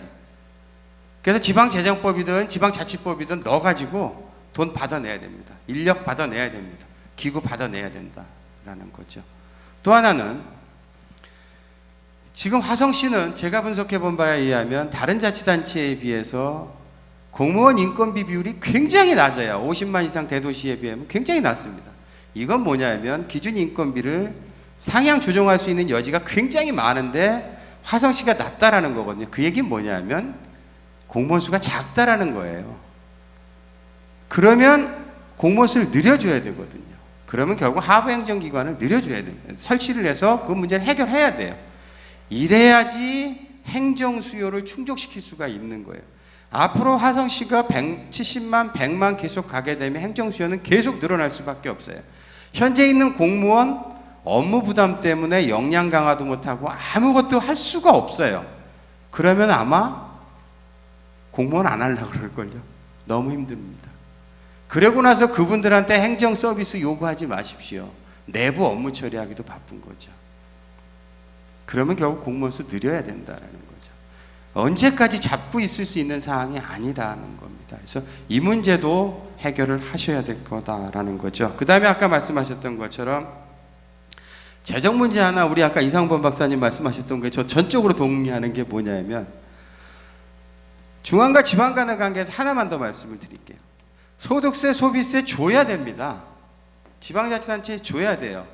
그래서 지방재정법이든 지방자치법이든 넣어가지고 돈 받아내야 됩니다. 인력 받아내야 됩니다. 기구 받아내야 된다라는 거죠. 또 하나는 지금 화성시는 제가 분석해 본 바에 의하면 다른 자치단체에 비해서 공무원 인건비 비율이 굉장히 낮아요. 50만 이상 대도시에 비하면 굉장히 낮습니다. 이건 뭐냐면 기준 인건비를 상향 조정할 수 있는 여지가 굉장히 많은데 화성시가 낮다라는 거거든요. 그 얘기는 뭐냐면 공무원 수가 작다라는 거예요. 그러면 공무원 수를 늘려줘야 되거든요. 그러면 결국 하부행정기관을 늘려줘야 됩니다. 설치를 해서 그 문제를 해결해야 돼요. 이래야지 행정 수요를 충족시킬 수가 있는 거예요. 앞으로 화성시가 70만, 100만 계속 가게 되면 행정 수요는 계속 늘어날 수밖에 없어요. 현재 있는 공무원 업무 부담 때문에 역량 강화도 못하고 아무것도 할 수가 없어요. 그러면 아마 공무원 안 하려고 그럴걸요. 너무 힘듭니다. 그러고 나서 그분들한테 행정 서비스 요구하지 마십시오. 내부 업무 처리하기도 바쁜 거죠. 그러면 결국 공무원 수 늘려야 된다는 거죠. 언제까지 잡고 있을 수 있는 사항이 아니라는 겁니다. 그래서 이 문제도 해결을 하셔야 될 거다라는 거죠. 그 다음에 아까 말씀하셨던 것처럼 재정 문제 하나, 우리 아까 이상범 박사님 말씀하셨던 게 저 전적으로 동의하는 게 뭐냐면 중앙과 지방 간의 관계에서 하나만 더 말씀을 드릴게요. 소득세, 소비세 줘야 됩니다. 지방자치단체에 줘야 돼요.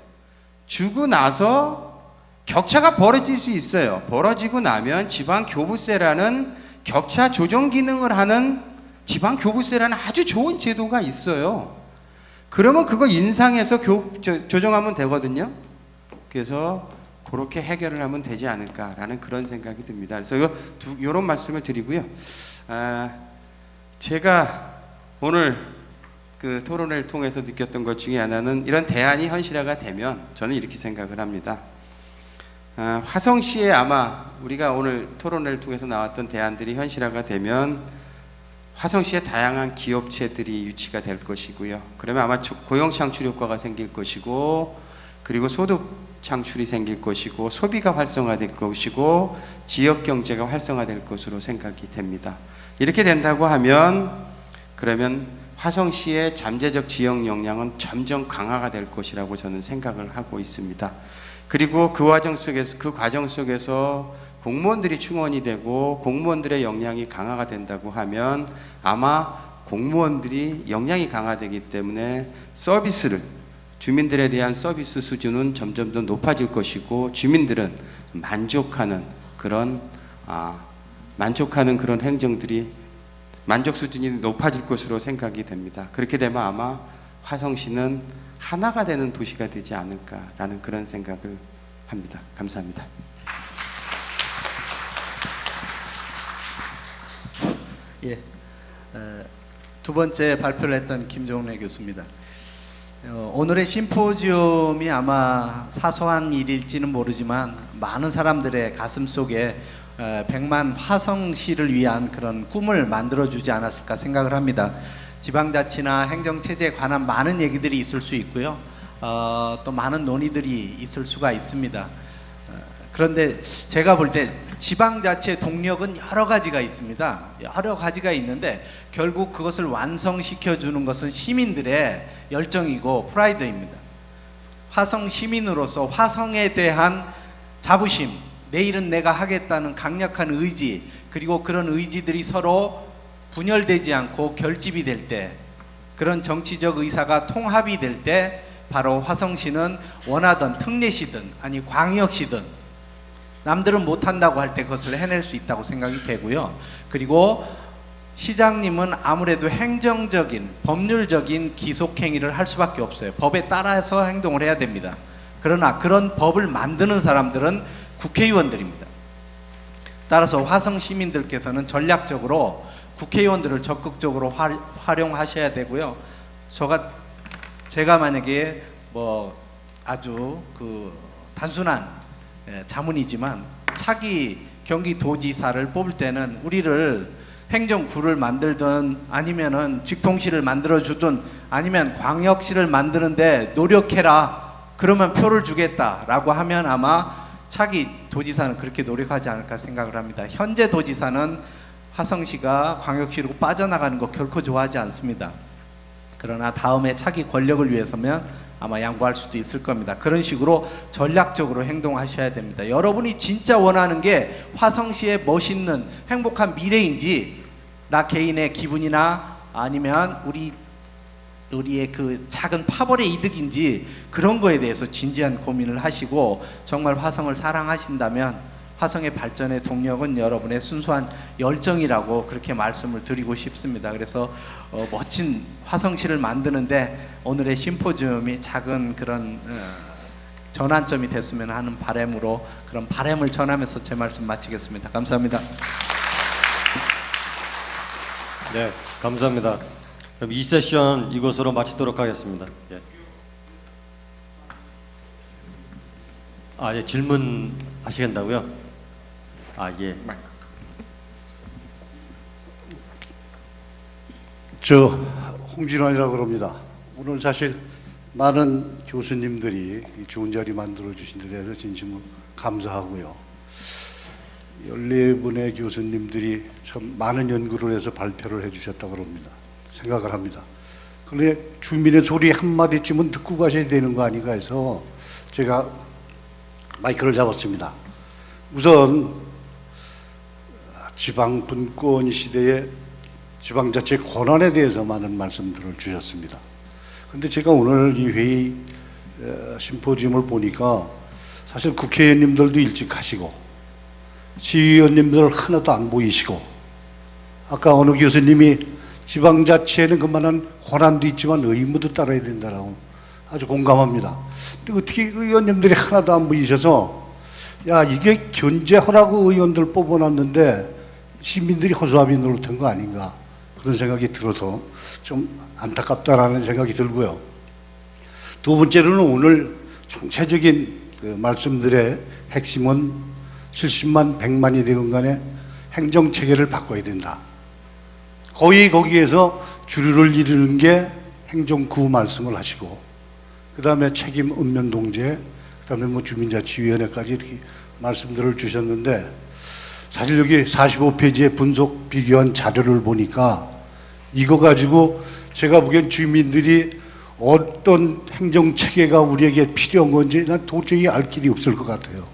주고 나서 격차가 벌어질 수 있어요. 벌어지고 나면 지방교부세라는 격차 조정 기능을 하는 지방교부세라는 아주 좋은 제도가 있어요. 그러면 그거 인상해서 조정하면 되거든요. 그래서 그렇게 해결을 하면 되지 않을까라는 그런 생각이 듭니다. 그래서 이런 말씀을 드리고요. 제가 오늘 그 토론회를 통해서 느꼈던 것 중에 하나는 이런 대안이 현실화가 되면 저는 이렇게 생각을 합니다. 화성시에 아마 우리가 오늘 토론회를 통해서 나왔던 대안들이 현실화가 되면 화성시에 다양한 기업체들이 유치가 될 것이고요. 그러면 아마 고용 창출 효과가 생길 것이고 그리고 소득 창출이 생길 것이고 소비가 활성화될 것이고 지역 경제가 활성화될 것으로 생각이 됩니다. 이렇게 된다고 하면 그러면 화성시의 잠재적 지역 역량은 점점 강화가 될 것이라고 저는 생각을 하고 있습니다. 그리고 그 과정 속에서 공무원들이 충원이 되고 공무원들의 역량이 강화가 된다고 하면 아마 공무원들이 역량이 강화되기 때문에 주민들에 대한 서비스 수준은 점점 더 높아질 것이고 주민들은 만족하는 그런 행정들이 만족 수준이 높아질 것으로 생각이 됩니다. 그렇게 되면 아마 화성시는 하나가 되는 도시가 되지 않을까라는 그런 생각을 합니다. 감사합니다.
예, 두 번째 발표를 했던 김종래 교수입니다. 오늘의 심포지움이 아마 사소한 일일지는 모르지만 많은 사람들의 가슴 속에 100만 화성시를 위한 그런 꿈을 만들어주지 않았을까 생각을 합니다. 지방자치나 행정체제에 관한 많은 얘기들이 있을 수 있고요. 또 많은 논의들이 있을 수가 있습니다. 그런데 제가 볼 때 지방자치의 동력은 여러 가지가 있습니다. 여러 가지가 있는데 결국 그것을 완성시켜 주는 것은 시민들의 열정이고 프라이드입니다. 화성 시민으로서 화성에 대한 자부심, 내일은 내가 하겠다는 강력한 의지, 그리고 그런 의지들이 서로 분열되지 않고 결집이 될 때, 그런 정치적 의사가 통합이 될 때 바로 화성시는 원하던 특례시든 아니 광역시든 남들은 못한다고 할 때 그것을 해낼 수 있다고 생각이 되고요. 그리고 시장님은 아무래도 행정적인, 법률적인 기속행위를 할 수밖에 없어요. 법에 따라서 행동을 해야 됩니다. 그러나 그런 법을 만드는 사람들은 국회의원들입니다. 따라서 화성 시민들께서는 전략적으로 국회의원들을 적극적으로 활용하셔야 되고요. 제가 만약에 아주 단순한 자문이지만 차기 경기도지사를 뽑을 때는 우리를 행정구를 만들든 아니면은 직통시를 만들어주든 아니면 광역시를 만드는데 노력해라, 그러면 표를 주겠다라고 하면 아마 차기 도지사는 그렇게 노력하지 않을까 생각을 합니다. 현재 도지사는 화성시가 광역시로 빠져나가는 거 결코 좋아하지 않습니다. 그러나 다음에 차기 권력을 위해서면 아마 양보할 수도 있을 겁니다. 그런 식으로 전략적으로 행동하셔야 됩니다. 여러분이 진짜 원하는 게 화성시의 멋있는 행복한 미래인지 나 개인의 기분이나 아니면 우리의 그 작은 파벌의 이득인지 그런 거에 대해서 진지한 고민을 하시고 정말 화성을 사랑하신다면 화성의 발전의 동력은 여러분의 순수한 열정이라고 그렇게 말씀을 드리고 싶습니다. 그래서 멋진 화성시를 만드는데 오늘의 심포지움이 작은 그런 전환점이 됐으면 하는 바람으로 그런 바람을 전하면서 제 말씀 마치겠습니다. 감사합니다.
네, 감사합니다. 그럼 이 세션 이것으로 마치도록 하겠습니다. 예. 예, 질문 하시겠다고요? 예.
저 홍진환이라고 그럽니다. 오늘 사실 많은 교수님들이 좋은 자리 만들어 주신 데 대해서 진심으로 감사하고요. 14분의 교수님들이 참 많은 연구를 해서 발표를 해주셨다고 그럽니다. 생각을 합니다. 그런데 주민의 소리 한마디쯤은 듣고 가셔야 되는 거 아닌가 해서 제가 마이크를 잡았습니다. 우선 지방 분권 시대에 지방자치 권한에 대해서 많은 말씀들을 주셨습니다. 그런데 제가 오늘 이 회의 심포지움을 보니까 사실 국회의원님들도 일찍 가시고 시의원님들 하나도 안 보이시고 아까 어느 교수님이 지방자치에는 그만한 권한도 있지만 의무도 따라야 된다라고 아주 공감합니다. 근데 어떻게 의원님들이 하나도 안 보이셔서 이게 견제하라고 의원들 뽑아놨는데 시민들이 허수아비 노릇한 거 아닌가 그런 생각이 들어서 좀 안타깝다라는 생각이 들고요. 두 번째로는 오늘 총체적인 그 말씀들의 핵심은 70만 100만이 되건 간에 행정체계를 바꿔야 된다. 거의 거기에서 주류를 이루는 게 행정구 말씀을 하시고 그다음에 책임 읍면 동제, 그다음에 뭐 주민자치위원회까지 이렇게 말씀들을 주셨는데 사실 여기 45페이지에 분석 비교한 자료를 보니까 이거 가지고 제가 보기엔 주민들이 어떤 행정 체계가 우리에게 필요한 건지 난 도저히 알 길이 없을 것 같아요.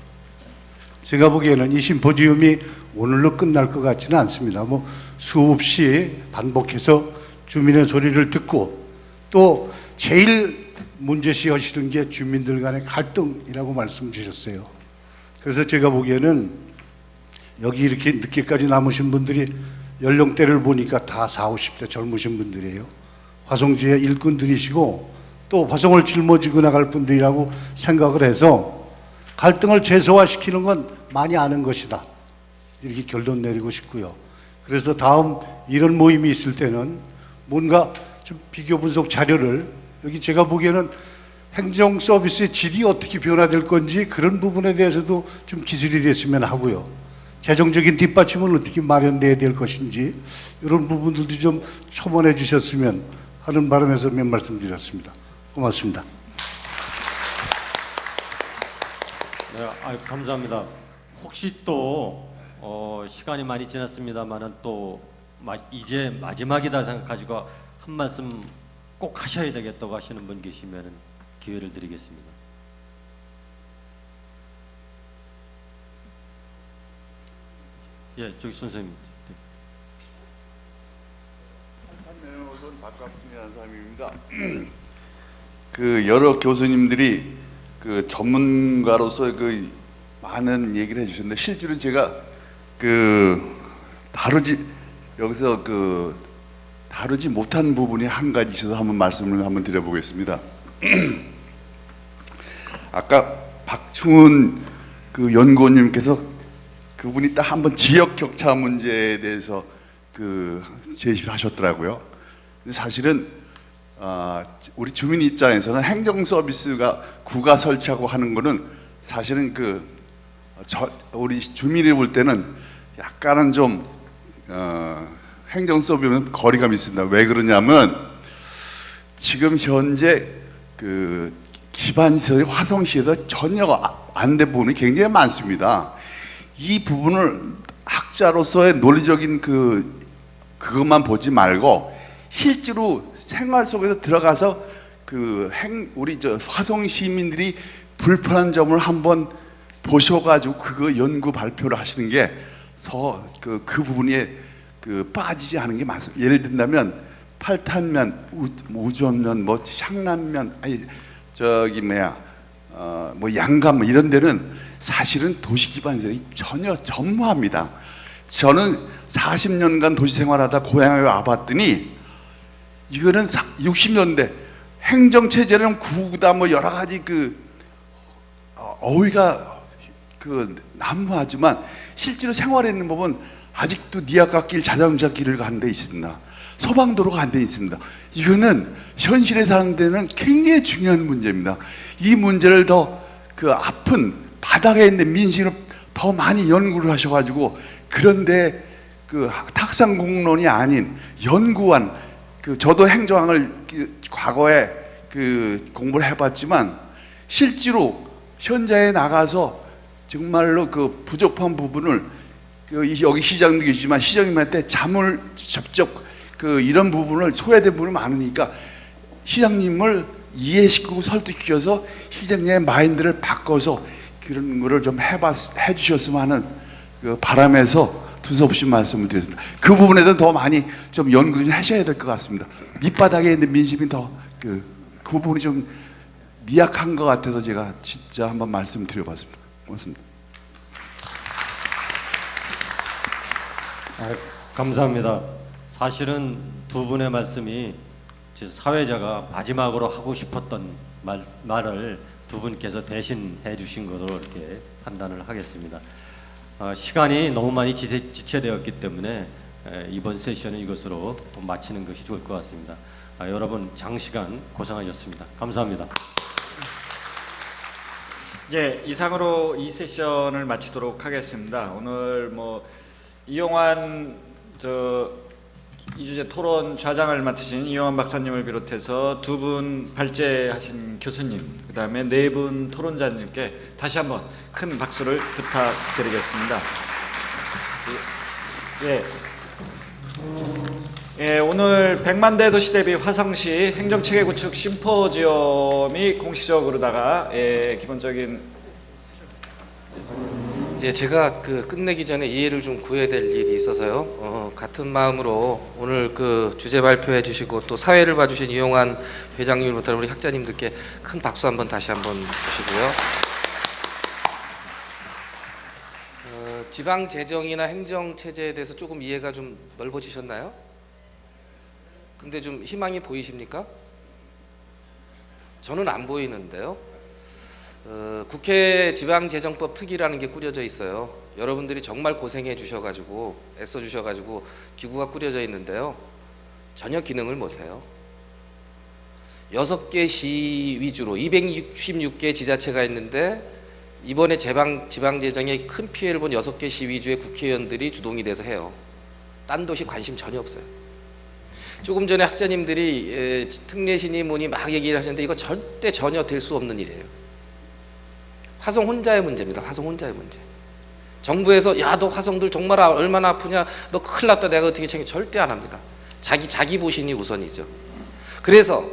제가 보기에는 이 심포지움이 오늘로 끝날 것 같지는 않습니다. 뭐 수없이 반복해서 주민의 소리를 듣고 또 제일 문제시 하시는 게 주민들 간의 갈등이라고 말씀 주셨어요. 그래서 제가 보기에는 여기 이렇게 늦게까지 남으신 분들이 연령대를 보니까 다 40, 50대 젊으신 분들이에요. 화성지의 일꾼들이시고 또 화성을 짊어지고 나갈 분들이라고 생각을 해서 갈등을 최소화시키는 건 많이 아는 것이다. 이렇게 결론 내리고 싶고요. 그래서 다음 이런 모임이 있을 때는 뭔가 좀 비교 분석 자료를 여기 제가 보기에는 행정 서비스의 질이 어떻게 변화될 건지 그런 부분에 대해서도 좀 기술이 됐으면 하고요. 재정적인 뒷받침은 어떻게 마련돼야 될 것인지 이런 부분들도 좀 첨언해 주셨으면 하는 바람에서 몇 말씀 드렸습니다. 고맙습니다.
네, 감사합니다. 혹시 또 시간이 많이 지났습니다만은 또 이제 마지막이다 생각하시고 한 말씀 꼭 하셔야 되겠다고 하시는 분 계시면 기회를 드리겠습니다. 예, 저기 선생님.
박갑순이라는 사람입니다. 그 여러 교수님들이 그 전문가로서 그 많은 얘기를 해주셨는데 실제로 제가 여기서 다루지 못한 부분이 한 가지 있어서 한번 말씀을 한번 드려보겠습니다. 아까 박충훈 그 연구원님께서 그분이 딱 한번 지역 격차 문제에 대해서 제시를 하셨더라고요. 근데 사실은 우리 주민 입장에서는 행정 서비스가 구가 설치하고 하는 거는 사실은 우리 주민이 볼 때는 약간은 좀 행정 서비스는 거리감이 있습니다. 왜 그러냐면 지금 현재 기반시설이 화성시에서 전혀 안 된 부분이 굉장히 많습니다. 이 부분을 학자로서의 논리적인 그것만 보지 말고 실제로 생활 속에서 들어가서 우리 화성 시민들이 불편한 점을 한번 보셔가지고 그거 연구 발표를 하시는 게 그 부분에 빠지지 않은 게 많습니다. 예를 든다면 팔탄면, 우전면, 뭐 향남면, 뭐 양감 이런 데는 사실은 도시기반시설이 전혀 전무합니다. 저는 40년간 도시 생활하다 고향에 와봤더니 이거는 60년대 행정체제는 구구다 뭐 여러 가지 어휘가 난무하지만 실제로 생활해 있는 법은 아직도 니아갓길 자전거길을 가는 데 있습니다. 소방도로가 안 돼 있습니다. 이거는 현실에 사는 데는 굉장히 중요한 문제입니다. 이 문제를 더 아픈 바닥에 있는 민심을 더 많이 연구를 하셔가지고 그런데 탁상 공론이 아닌 연구원 저도 행정학을 과거에 공부를 해봤지만 실제로 현장에 나가서 정말로 부족한 부분을 여기 시장도 계시지만 시장님한테 자물 접촉 이런 부분을 소외된 부분이 많으니까 시장님을 이해시키고 설득시켜서 시장님의 마인드를 바꿔서 그런 거를 좀 해주셨으면 하는 바람에서 두서없이 말씀을 드렸습니다. 그 부분에서 더 많이 좀 연구 좀 하셔야 될 것 같습니다. 밑바닥에 있는 민심이 더 그 부분이 좀 미약한 것 같아서 제가 진짜 한번 말씀드려봤습니다. 고맙습니다.
감사합니다. 사실은 두 분의 말씀이 사회자가 마지막으로 하고 싶었던 말을 두 분께서 대신 해주신 것으로 이렇게 판단을 하겠습니다. 시간이 너무 많이 지체되었기 때문에 이번 세션은 이것으로 마치는 것이 좋을 것 같습니다. 여러분 장시간 고생하셨습니다. 감사합니다.
예, 이상으로 이 세션을 마치도록 하겠습니다. 오늘 이용환 이 주제 토론 좌장을 맡으신 이용환 박사님을 비롯해서 두 분 발제하신 교수님, 그 다음에 네 분 토론자님께 다시 한번 큰 박수를 부탁드리겠습니다. 오늘 100만 도시 대비 화성시 행정체계 구축 심포지엄이 공식적으로다가 기본적인
제가 끝내기 전에 이해를 좀 구해야 될 일이 있어서요. 같은 마음으로 오늘 주제 발표해 주시고 또 사회를 봐주신 이용환 회장님부터 우리 학자님들께 큰 박수 한번 다시 한번 주시고요. 지방 재정이나 행정 체제에 대해서 조금 이해가 좀 넓어지셨나요? 근데 좀 희망이 보이십니까? 저는 안 보이는데요. 국회 지방재정법 특위라는 게 꾸려져 있어요. 여러분들이 정말 고생해 주셔가지고 애써 주셔가지고 기구가 꾸려져 있는데요. 전혀 기능을 못해요. 6개 시 위주로 266개 지자체가 있는데 이번에 지방재정에 큰 피해를 본 6개 시 위주의 국회의원들이 주동이 돼서 해요. 딴 도시 관심 전혀 없어요. 조금 전에 학자님들이 특례시니 뭐니 막 얘기를 하셨는데 이거 절대 전혀 될 수 없는 일이에요. 화성 혼자의 문제입니다. 화성 혼자의 문제. 정부에서 야 너 화성들 정말 얼마나 아프냐, 너 큰일 났다, 내가 어떻게 챙겨, 절대 안 합니다. 자기 보신이 우선이죠. 그래서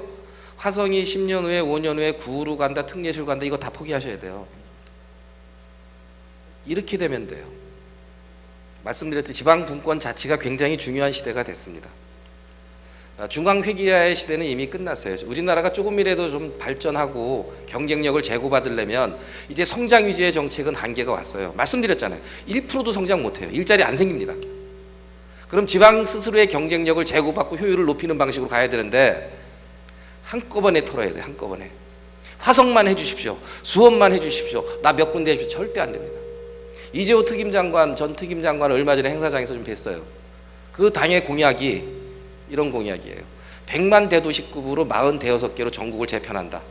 화성이 10년 후에 5년 후에 구로 간다, 특례시로 간다, 이거 다 포기하셔야 돼요. 이렇게 되면 돼요. 말씀드렸듯이 지방분권 자치가 굉장히 중요한 시대가 됐습니다. 중앙회기화의 시대는 이미 끝났어요. 우리나라가 조금이라도 좀 발전하고 경쟁력을 제고받으려면 이제 성장 위주의 정책은 한계가 왔어요. 말씀드렸잖아요. 1%도 성장 못해요. 일자리 안 생깁니다. 그럼 지방 스스로의 경쟁력을 제고받고 효율을 높이는 방식으로 가야 되는데 한꺼번에 털어야 돼요. 한꺼번에. 화성만 해주십시오. 수원만 해주십시오. 나 몇 군데 해주십시오. 절대 안 됩니다. 이재호 특임장관, 전 특임장관을 얼마 전에 행사장에서 좀 뵀어요. 그 당의 공약이 이런 공약이에요. 100만 대도시급으로 46개로 전국을 재편한다.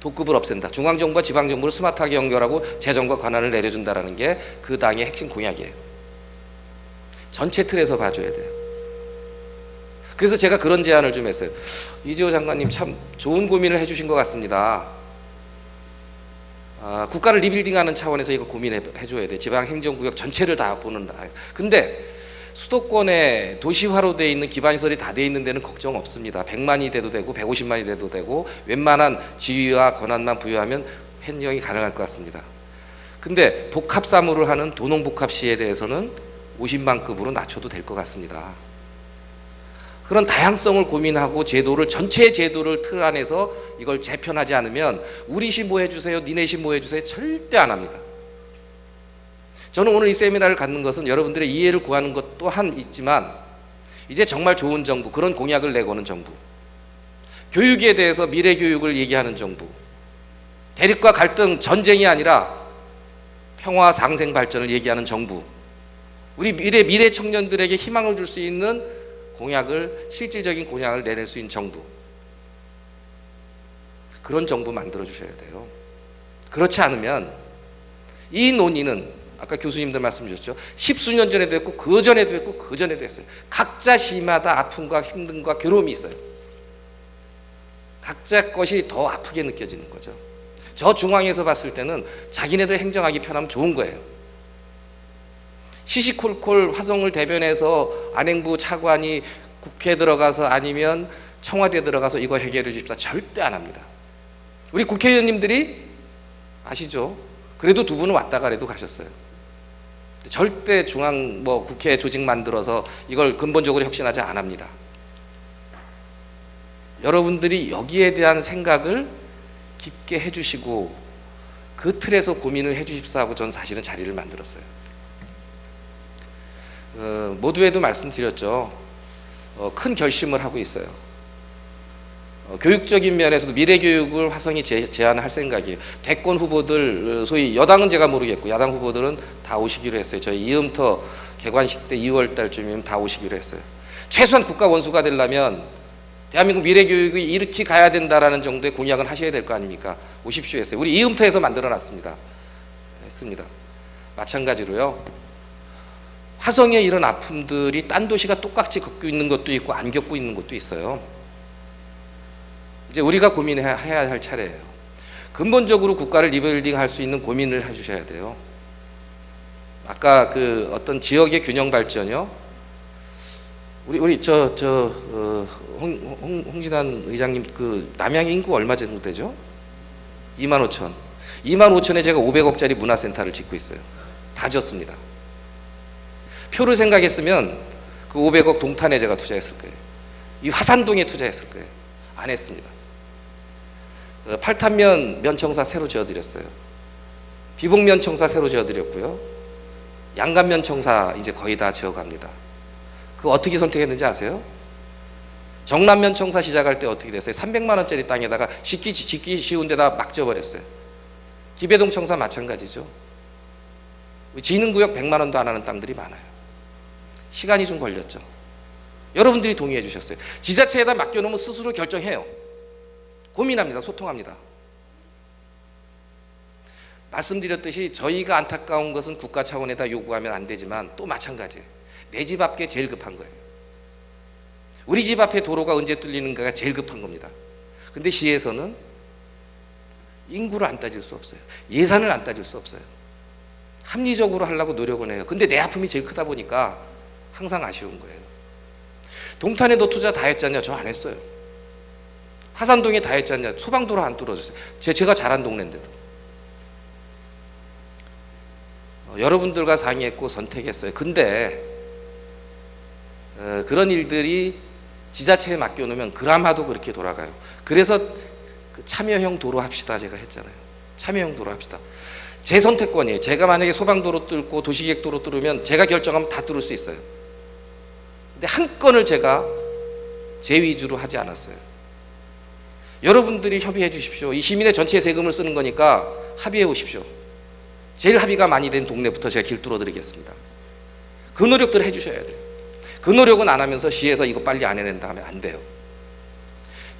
도급을 없앤다. 중앙정부와 지방정부를 스마트하게 연결하고 재정과 권한을 내려준다는 게 그 당의 핵심 공약이에요. 전체 틀에서 봐줘야 돼요. 그래서 제가 그런 제안을 좀 했어요. 이재호 장관님 참 좋은 고민을 해주신 것 같습니다. 국가를 리빌딩하는 차원에서 이거 고민해줘야 돼. 지방행정구역 전체를 다 보는. 근데 수도권에 도시화로 돼 있는 기반시설이 다 돼 있는 데는 걱정 없습니다. 100만이 돼도 되고 150만이 돼도 되고 웬만한 지위와 권한만 부여하면 행정이 가능할 것 같습니다. 근데 복합사무를 하는 도농복합시에 대해서는 50만급으로 낮춰도 될 것 같습니다. 그런 다양성을 고민하고 전체 제도를 틀 안에서 이걸 재편하지 않으면 우리 시 뭐 해주세요, 니네 시 뭐 해주세요, 절대 안 합니다. 저는 오늘 이 세미나를 갖는 것은 여러분들의 이해를 구하는 것 또한 있지만 이제 정말 좋은 정부, 그런 공약을 내거는 정부, 교육에 대해서 미래 교육을 얘기하는 정부, 대립과 갈등, 전쟁이 아니라 평화, 상생, 발전을 얘기하는 정부, 우리 미래 청년들에게 희망을 줄 수 있는 공약을, 실질적인 공약을 내낼 수 있는 정부, 그런 정부 만들어 주셔야 돼요. 그렇지 않으면 이 논의는 아까 교수님들 말씀 주셨죠. 10수년 전에도 했고 그 전에도 했고 그 전에도 했어요. 각자 시마다 아픔과 힘듦과 괴로움이 있어요. 각자 것이 더 아프게 느껴지는 거죠. 저 중앙에서 봤을 때는 자기네들 행정하기 편하면 좋은 거예요. 시시콜콜 화성을 대변해서 안행부 차관이 국회 들어가서 아니면 청와대 들어가서 이거 해결해 주십사, 절대 안 합니다. 우리 국회의원님들이 아시죠? 그래도 두 분은 왔다 가래도 가셨어요. 절대 국회 조직 만들어서 이걸 근본적으로 혁신하지 안 합니다. 여러분들이 여기에 대한 생각을 깊게 해주시고 그 틀에서 고민을 해주십사 하고 전 사실은 자리를 만들었어요. 모두에도 말씀드렸죠. 큰 결심을 하고 있어요. 교육적인 면에서도 미래교육을 화성이 제안할 생각이에요. 대권 후보들, 소위 여당은 제가 모르겠고 야당 후보들은 다 오시기로 했어요. 저희 이음터 개관식 때 2월 달쯤이면 다 오시기로 했어요. 최소한 국가 원수가 되려면 대한민국 미래교육이 이렇게 가야 된다라는 정도의 공약은 하셔야 될 거 아닙니까? 오십시오 했어요. 우리 이음터에서 만들어놨습니다. 했습니다. 마찬가지로요. 화성의 이런 아픔들이 딴 도시가 똑같이 겪고 있는 것도 있고 안 겪고 있는 것도 있어요. 이제 우리가 고민해야 할 차례예요. 근본적으로 국가를 리빌딩할 수 있는 고민을 해주셔야 돼요. 아까 그 어떤 지역의 균형 발전이요. 우리 홍진환 의장님 그 남양 인구 얼마 정도 되죠? 25,000. 25,000에 제가 500억짜리 문화센터를 짓고 있어요. 다 지었습니다. 표를 생각했으면 그 500억 동탄에 제가 투자했을 거예요. 이 화산동에 투자했을 거예요. 안 했습니다. 팔탄면 면청사 새로 지어드렸어요. 비봉면청사 새로 지어드렸고요. 양간면청사 이제 거의 다 지어갑니다. 그거 어떻게 선택했는지 아세요? 정남면청사 시작할 때 어떻게 됐어요? 300만 원짜리 땅에다가 짓기 쉬운 데다 막 지어버렸어요. 기배동 청사 마찬가지죠. 지능구역 100만 원도 안 하는 땅들이 많아요. 시간이 좀 걸렸죠. 여러분들이 동의해 주셨어요. 지자체에다 맡겨놓으면 스스로 결정해요. 고민합니다. 소통합니다. 말씀드렸듯이 저희가 안타까운 것은 국가 차원에다 요구하면 안 되지만 또 마찬가지예요. 내 집 앞에 제일 급한 거예요. 우리 집 앞에 도로가 언제 뚫리는가가 제일 급한 겁니다. 근데 시에서는 인구를 안 따질 수 없어요. 예산을 안 따질 수 없어요. 합리적으로 하려고 노력은 해요. 근데 내 아픔이 제일 크다 보니까 항상 아쉬운 거예요. 동탄에 너 투자 다 했지 않냐? 저 안 했어요. 화산동에 다 했지 않냐? 소방도로 안 뚫어줬어요. 제가 자란 동네인데도. 여러분들과 상의했고 선택했어요. 근데 그런 일들이 지자체에 맡겨놓으면 그나마도 그렇게 돌아가요. 그래서 그 참여형 도로 합시다 제가 했잖아요. 참여형 도로 합시다. 제 선택권이에요. 제가 만약에 소방도로 뚫고 도시계획도로 뚫으면 제가 결정하면 다 뚫을 수 있어요. 근데 한 건을 제가 제 위주로 하지 않았어요. 여러분들이 협의해 주십시오. 이 시민의 전체 세금을 쓰는 거니까 합의해 오십시오. 제일 합의가 많이 된 동네부터 제가 길 뚫어 드리겠습니다. 그 노력들을 해 주셔야 돼요. 그 노력은 안 하면서 시에서 이거 빨리 안 해낸다 하면 안 돼요.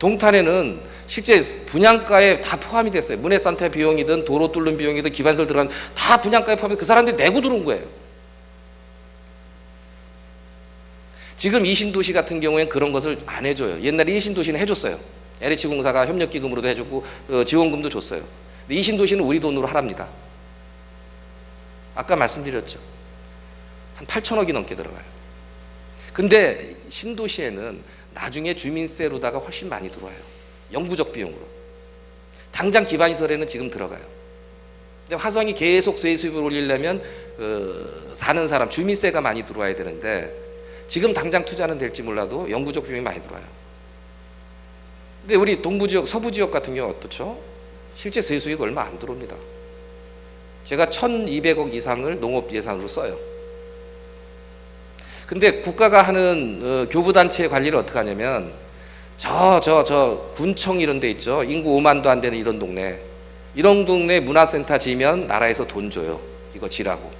동탄에는 실제 분양가에 다 포함이 됐어요. 문해산태 비용이든 도로 뚫는 비용이든 기반시설 들어간 다 분양가에 포함이 그 사람들이 내고 들어온 거예요. 지금 이신도시 같은 경우에는 그런 것을 안 해줘요. 옛날에 이신도시는 해줬어요. LH공사가 협력기금으로도 해줬고 지원금도 줬어요. 근데 이신도시는 우리 돈으로 하랍니다. 아까 말씀드렸죠. 한 8천억이 넘게 들어가요. 근데 신도시에는 나중에 주민세로다가 훨씬 많이 들어와요. 영구적 비용으로. 당장 기반시설에는 지금 들어가요. 근데 화성이 계속 세수입을 올리려면 사는 사람 주민세가 많이 들어와야 되는데 지금 당장 투자는 될지 몰라도 영구적 비용이 많이 들어와요. 근데 우리 동부지역, 서부지역 같은 경우 어떻죠? 실제 세수익 얼마 안 들어옵니다. 제가 1,200억 이상을 농업 예산으로 써요. 근데 국가가 하는 교부단체 관리를 어떻게 하냐면 군청 이런 데 있죠. 인구 5만도 안 되는 이런 동네. 이런 동네 문화센터 지면 나라에서 돈 줘요. 이거 지라고.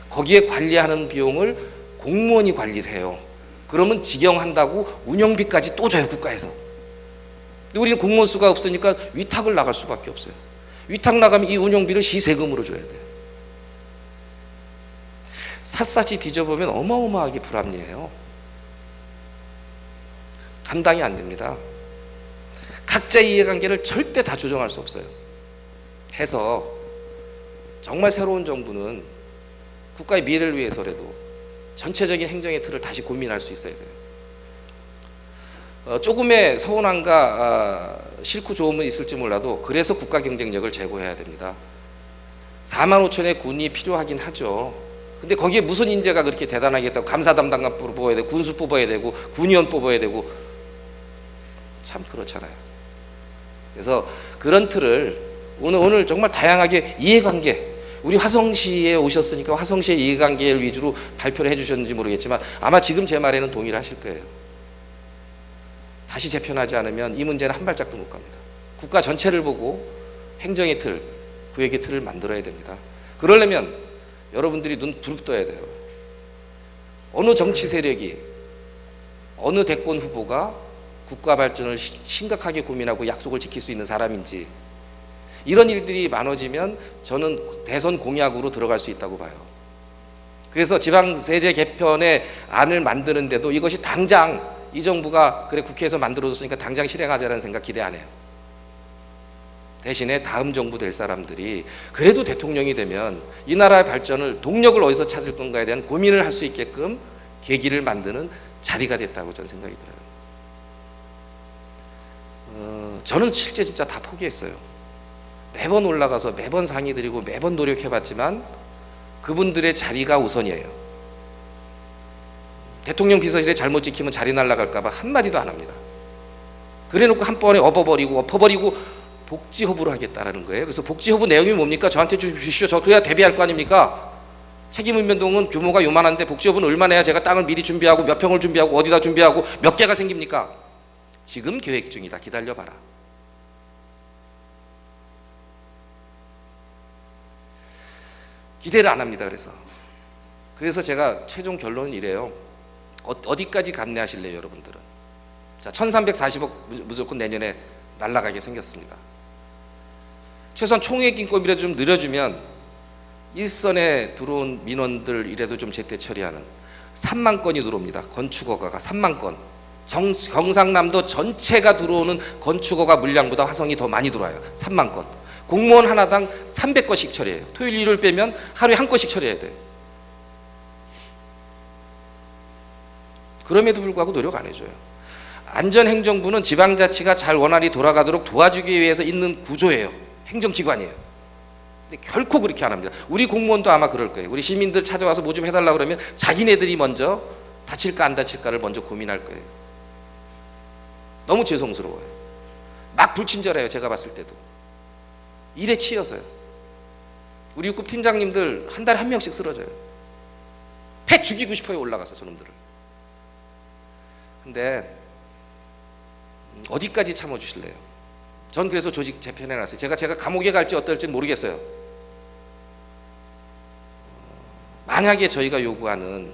거기에 관리하는 비용을 공무원이 관리를 해요. 그러면 직영한다고 운영비까지 또 줘요, 국가에서. 근데 우리는 공무원 수가 없으니까 위탁을 나갈 수밖에 없어요. 위탁 나가면 이 운영비를 시세금으로 줘야 돼요. 샅샅이 뒤져보면 어마어마하게 불합리해요. 감당이 안 됩니다. 각자의 이해관계를 절대 다 조정할 수 없어요. 해서 정말 새로운 정부는 국가의 미래를 위해서라도 전체적인 행정의 틀을 다시 고민할 수 있어야 돼요. 조금의 서운함과 싫고 좋음은 있을지 몰라도 그래서 국가 경쟁력을 제고해야 됩니다. 4만 5천의 군이 필요하긴 하죠. 근데 거기에 무슨 인재가 그렇게 대단하겠다고 감사 담당관 뽑아야 되고 군수 뽑아야 되고 군의원 뽑아야 되고 참 그렇잖아요. 그래서 그런 틀을 오늘 정말 다양하게 이해관계 우리 화성시에 오셨으니까 화성시의 이해관계를 위주로 발표를 해주셨는지 모르겠지만 아마 지금 제 말에는 동의를 하실 거예요. 다시 재편하지 않으면 이 문제는 한 발짝도 못 갑니다. 국가 전체를 보고 행정의 틀, 구역의 틀을 만들어야 됩니다. 그러려면 여러분들이 눈 부릅떠야 돼요. 어느 정치 세력이 어느 대권 후보가 국가 발전을 심각하게 고민하고 약속을 지킬 수 있는 사람인지 이런 일들이 많아지면 저는 대선 공약으로 들어갈 수 있다고 봐요. 그래서 지방세제 개편의 안을 만드는데도 이것이 당장 이 정부가 그래 국회에서 만들어줬으니까 당장 실행하자라는 생각 기대 안 해요. 대신에 다음 정부 될 사람들이 그래도 대통령이 되면 이 나라의 발전을 동력을 어디서 찾을 건가에 대한 고민을 할 수 있게끔 계기를 만드는 자리가 됐다고 저는 생각이 들어요. 저는 실제 진짜 다 포기했어요. 매번 올라가서 매번 상의 드리고 매번 노력해봤지만 그분들의 자리가 우선이에요. 대통령 비서실에 잘못 지키면 자리 날아갈까 봐 한마디도 안 합니다. 그래놓고 한 번에 엎어버리고 복지허브로 하겠다라는 거예요. 그래서 복지허브 내용이 뭡니까? 저한테 주십시오. 저 그래야 대비할 거 아닙니까? 책임운동은 규모가 요만한데 복지허브는 얼마나 해야 제가 땅을 미리 준비하고 몇 평을 준비하고 어디다 준비하고 몇 개가 생깁니까? 지금 계획 중이다. 기다려봐라. 기대를 안 합니다. 그래서 제가 최종 결론은 이래요. 어디까지 감내하실래요, 여러분들은? 자, 1340억 무조건 내년에 날아가게 생겼습니다. 최소한 총액 인건비라도 좀 늘려주면 일선에 들어온 민원들이라도 좀 제때 처리하는 3만 건이 들어옵니다. 건축허가가 3만 건. 경상남도 전체가 들어오는 건축허가 물량보다 화성이 더 많이 들어와요. 3만 건. 공무원 하나당 300건씩 처리해요. 토요일 일요일 빼면 하루에 한 건씩 처리해야 돼요. 그럼에도 불구하고 노력 안 해줘요. 안전행정부는 지방자치가 잘 원활히 돌아가도록 도와주기 위해서 있는 구조예요. 행정기관이에요. 근데 결코 그렇게 안 합니다. 우리 공무원도 아마 그럴 거예요. 우리 시민들 찾아와서 뭐 좀 해달라고 그러면 자기네들이 먼저 다칠까 안 다칠까를 먼저 고민할 거예요. 너무 죄송스러워요. 막 불친절해요. 제가 봤을 때도. 일에 치여서요. 우리 육급 팀장님들 한 달에 한 명씩 쓰러져요. 패 죽이고 싶어요. 올라가서 저놈들을. 근데 어디까지 참아주실래요? 전 그래서 조직 재편해놨어요. 제가 감옥에 갈지 어떨지는 모르겠어요. 만약에 저희가 요구하는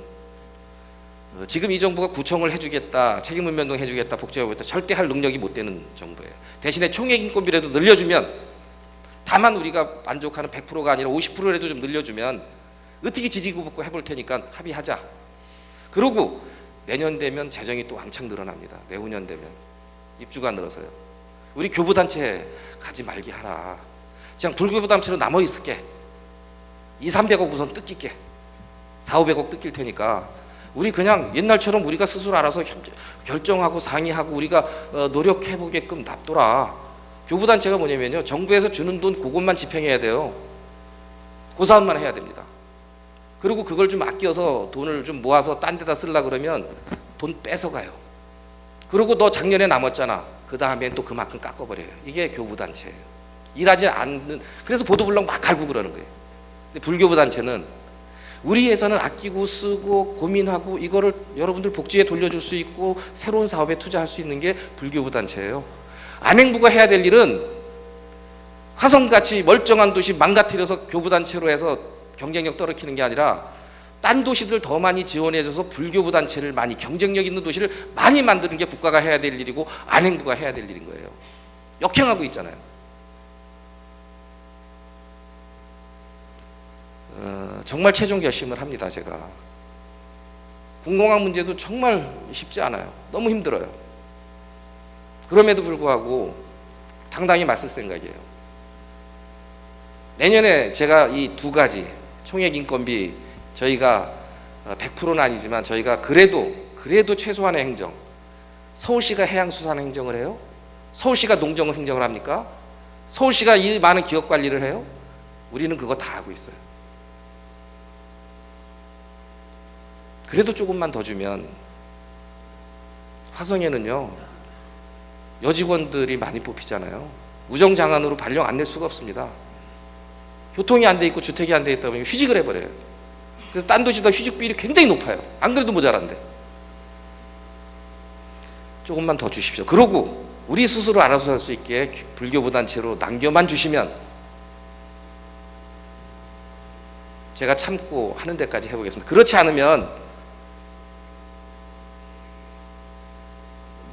지금 이 정부가 구청을 해주겠다, 책임운명동 해주겠다, 복지하겠다 절대 할 능력이 못 되는 정부예요. 대신에 총액 인건비라도 늘려주면, 다만 우리가 만족하는 100%가 아니라 50%라도 좀 늘려주면 어떻게 지지고 볶고 해볼 테니까 합의하자. 그러고 내년 되면 재정이 또 왕창 늘어납니다. 내후년 되면 입주가 늘어서요. 우리 교부단체 가지 말게 하라. 그냥 불교부단체로 남아 있을게. 200~300억 우선 뜯길게. 400~500억 뜯길 테니까 우리 그냥 옛날처럼 우리가 스스로 알아서 결정하고 상의하고 우리가 노력해보게끔 놔둬라. 교부단체가 뭐냐면요, 정부에서 주는 돈 그것만 집행해야 돼요. 그 사업만 해야 됩니다. 그리고 그걸 좀 아껴서 돈을 좀 모아서 딴 데다 쓰려고 그러면 돈 뺏어가요. 그리고 너 작년에 남았잖아. 그 다음엔 또 그만큼 깎아버려요. 이게 교부단체예요. 일하지 않는, 그래서 보도블럭 막 갈고 그러는 거예요. 근데 불교부단체는 우리 예산을 아끼고 쓰고 고민하고 이거를 여러분들 복지에 돌려줄 수 있고 새로운 사업에 투자할 수 있는 게 불교부단체예요. 안행부가 해야 될 일은 화성같이 멀쩡한 도시 망가뜨려서 교부단체로 해서 경쟁력 떨어뜨리는 게 아니라 딴 도시들 더 많이 지원해줘서 불교부단체를 많이, 경쟁력 있는 도시를 많이 만드는 게 국가가 해야 될 일이고 안행부가 해야 될 일인 거예요. 역행하고 있잖아요. 정말 최종 결심을 합니다. 제가 군공학 문제도 정말 쉽지 않아요. 너무 힘들어요. 그럼에도 불구하고 당당히 맞설 생각이에요. 내년에 제가 이 두 가지 총액 인건비 저희가 100%는 아니지만 저희가 그래도 최소한의 행정, 서울시가 해양수산 행정을 해요? 서울시가 농정 행정을 합니까? 서울시가 일 많은 기업 관리를 해요? 우리는 그거 다 하고 있어요. 그래도 조금만 더 주면 화성에는요 여직원들이 많이 뽑히잖아요. 우정장안으로 발령 안 낼 수가 없습니다. 교통이 안 돼 있고 주택이 안 돼 있다 보면 휴직을 해버려요. 그래서 딴 도시보다 휴직비율이 굉장히 높아요. 안 그래도 모자란데. 조금만 더 주십시오. 그러고 우리 스스로 알아서 할 수 있게 불교부단체로 남겨만 주시면 제가 참고 하는 데까지 해보겠습니다. 그렇지 않으면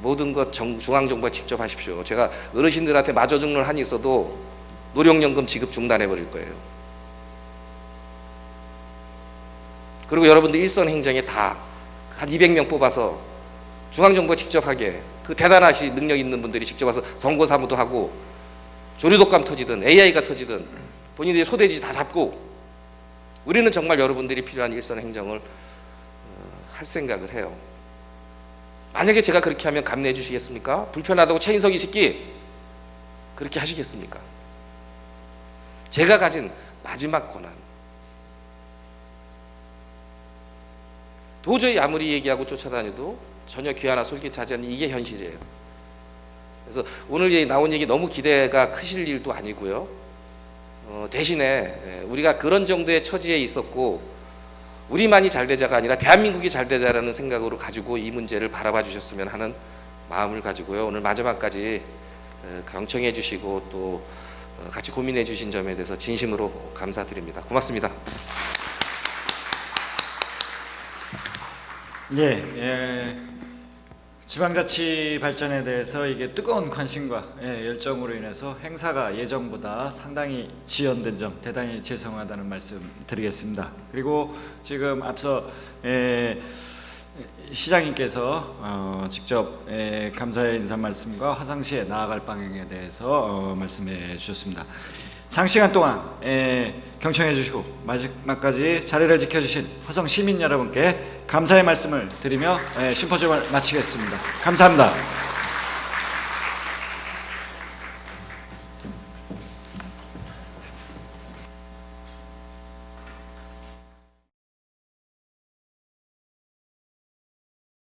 모든 것 중앙정부가 직접 하십시오. 제가 어르신들한테 마저 죽는 한이 있어도 노령연금 지급 중단해 버릴 거예요. 그리고 여러분들 일선 행정에 다 한 200명 뽑아서 중앙정부가 직접 하게, 그 대단하시 능력 있는 분들이 직접 와서 선거 사무도 하고 조류독감 터지든 AI가 터지든 본인들이 소대지 다 잡고, 우리는 정말 여러분들이 필요한 일선 행정을 할 생각을 해요. 만약에 제가 그렇게 하면 감내해 주시겠습니까? 불편하다고 체인석이 싣기 그렇게 하시겠습니까? 제가 가진 마지막 권한, 도저히 아무리 얘기하고 쫓아다녀도 전혀 귀하나 솔깃하지 않는 이게 현실이에요. 그래서 오늘 나온 얘기 너무 기대가 크실 일도 아니고요. 대신에 우리가 그런 정도의 처지에 있었고 우리만이 잘 되자가 아니라 대한민국이 잘 되자라는 생각으로 가지고 이 문제를 바라봐 주셨으면 하는 마음을 가지고요. 오늘 마지막까지 경청해 주시고 또 같이 고민해 주신 점에 대해서 진심으로 감사드립니다. 고맙습니다.
지방자치 발전에 대해서 이게 뜨거운 관심과 열정으로 인해서 행사가 예정보다 상당히 지연된 점 대단히 죄송하다는 말씀 드리겠습니다. 그리고 지금 앞서 시장님께서 직접 감사의 인사 말씀과 화상시에 나아갈 방향에 대해서 말씀해 주셨습니다. 장시간 동안 경청해 주시고 마지막까지 자리를 지켜주신 화성 시민 여러분께 감사의 말씀을 드리며 심포지엄을 마치겠습니다. 감사합니다.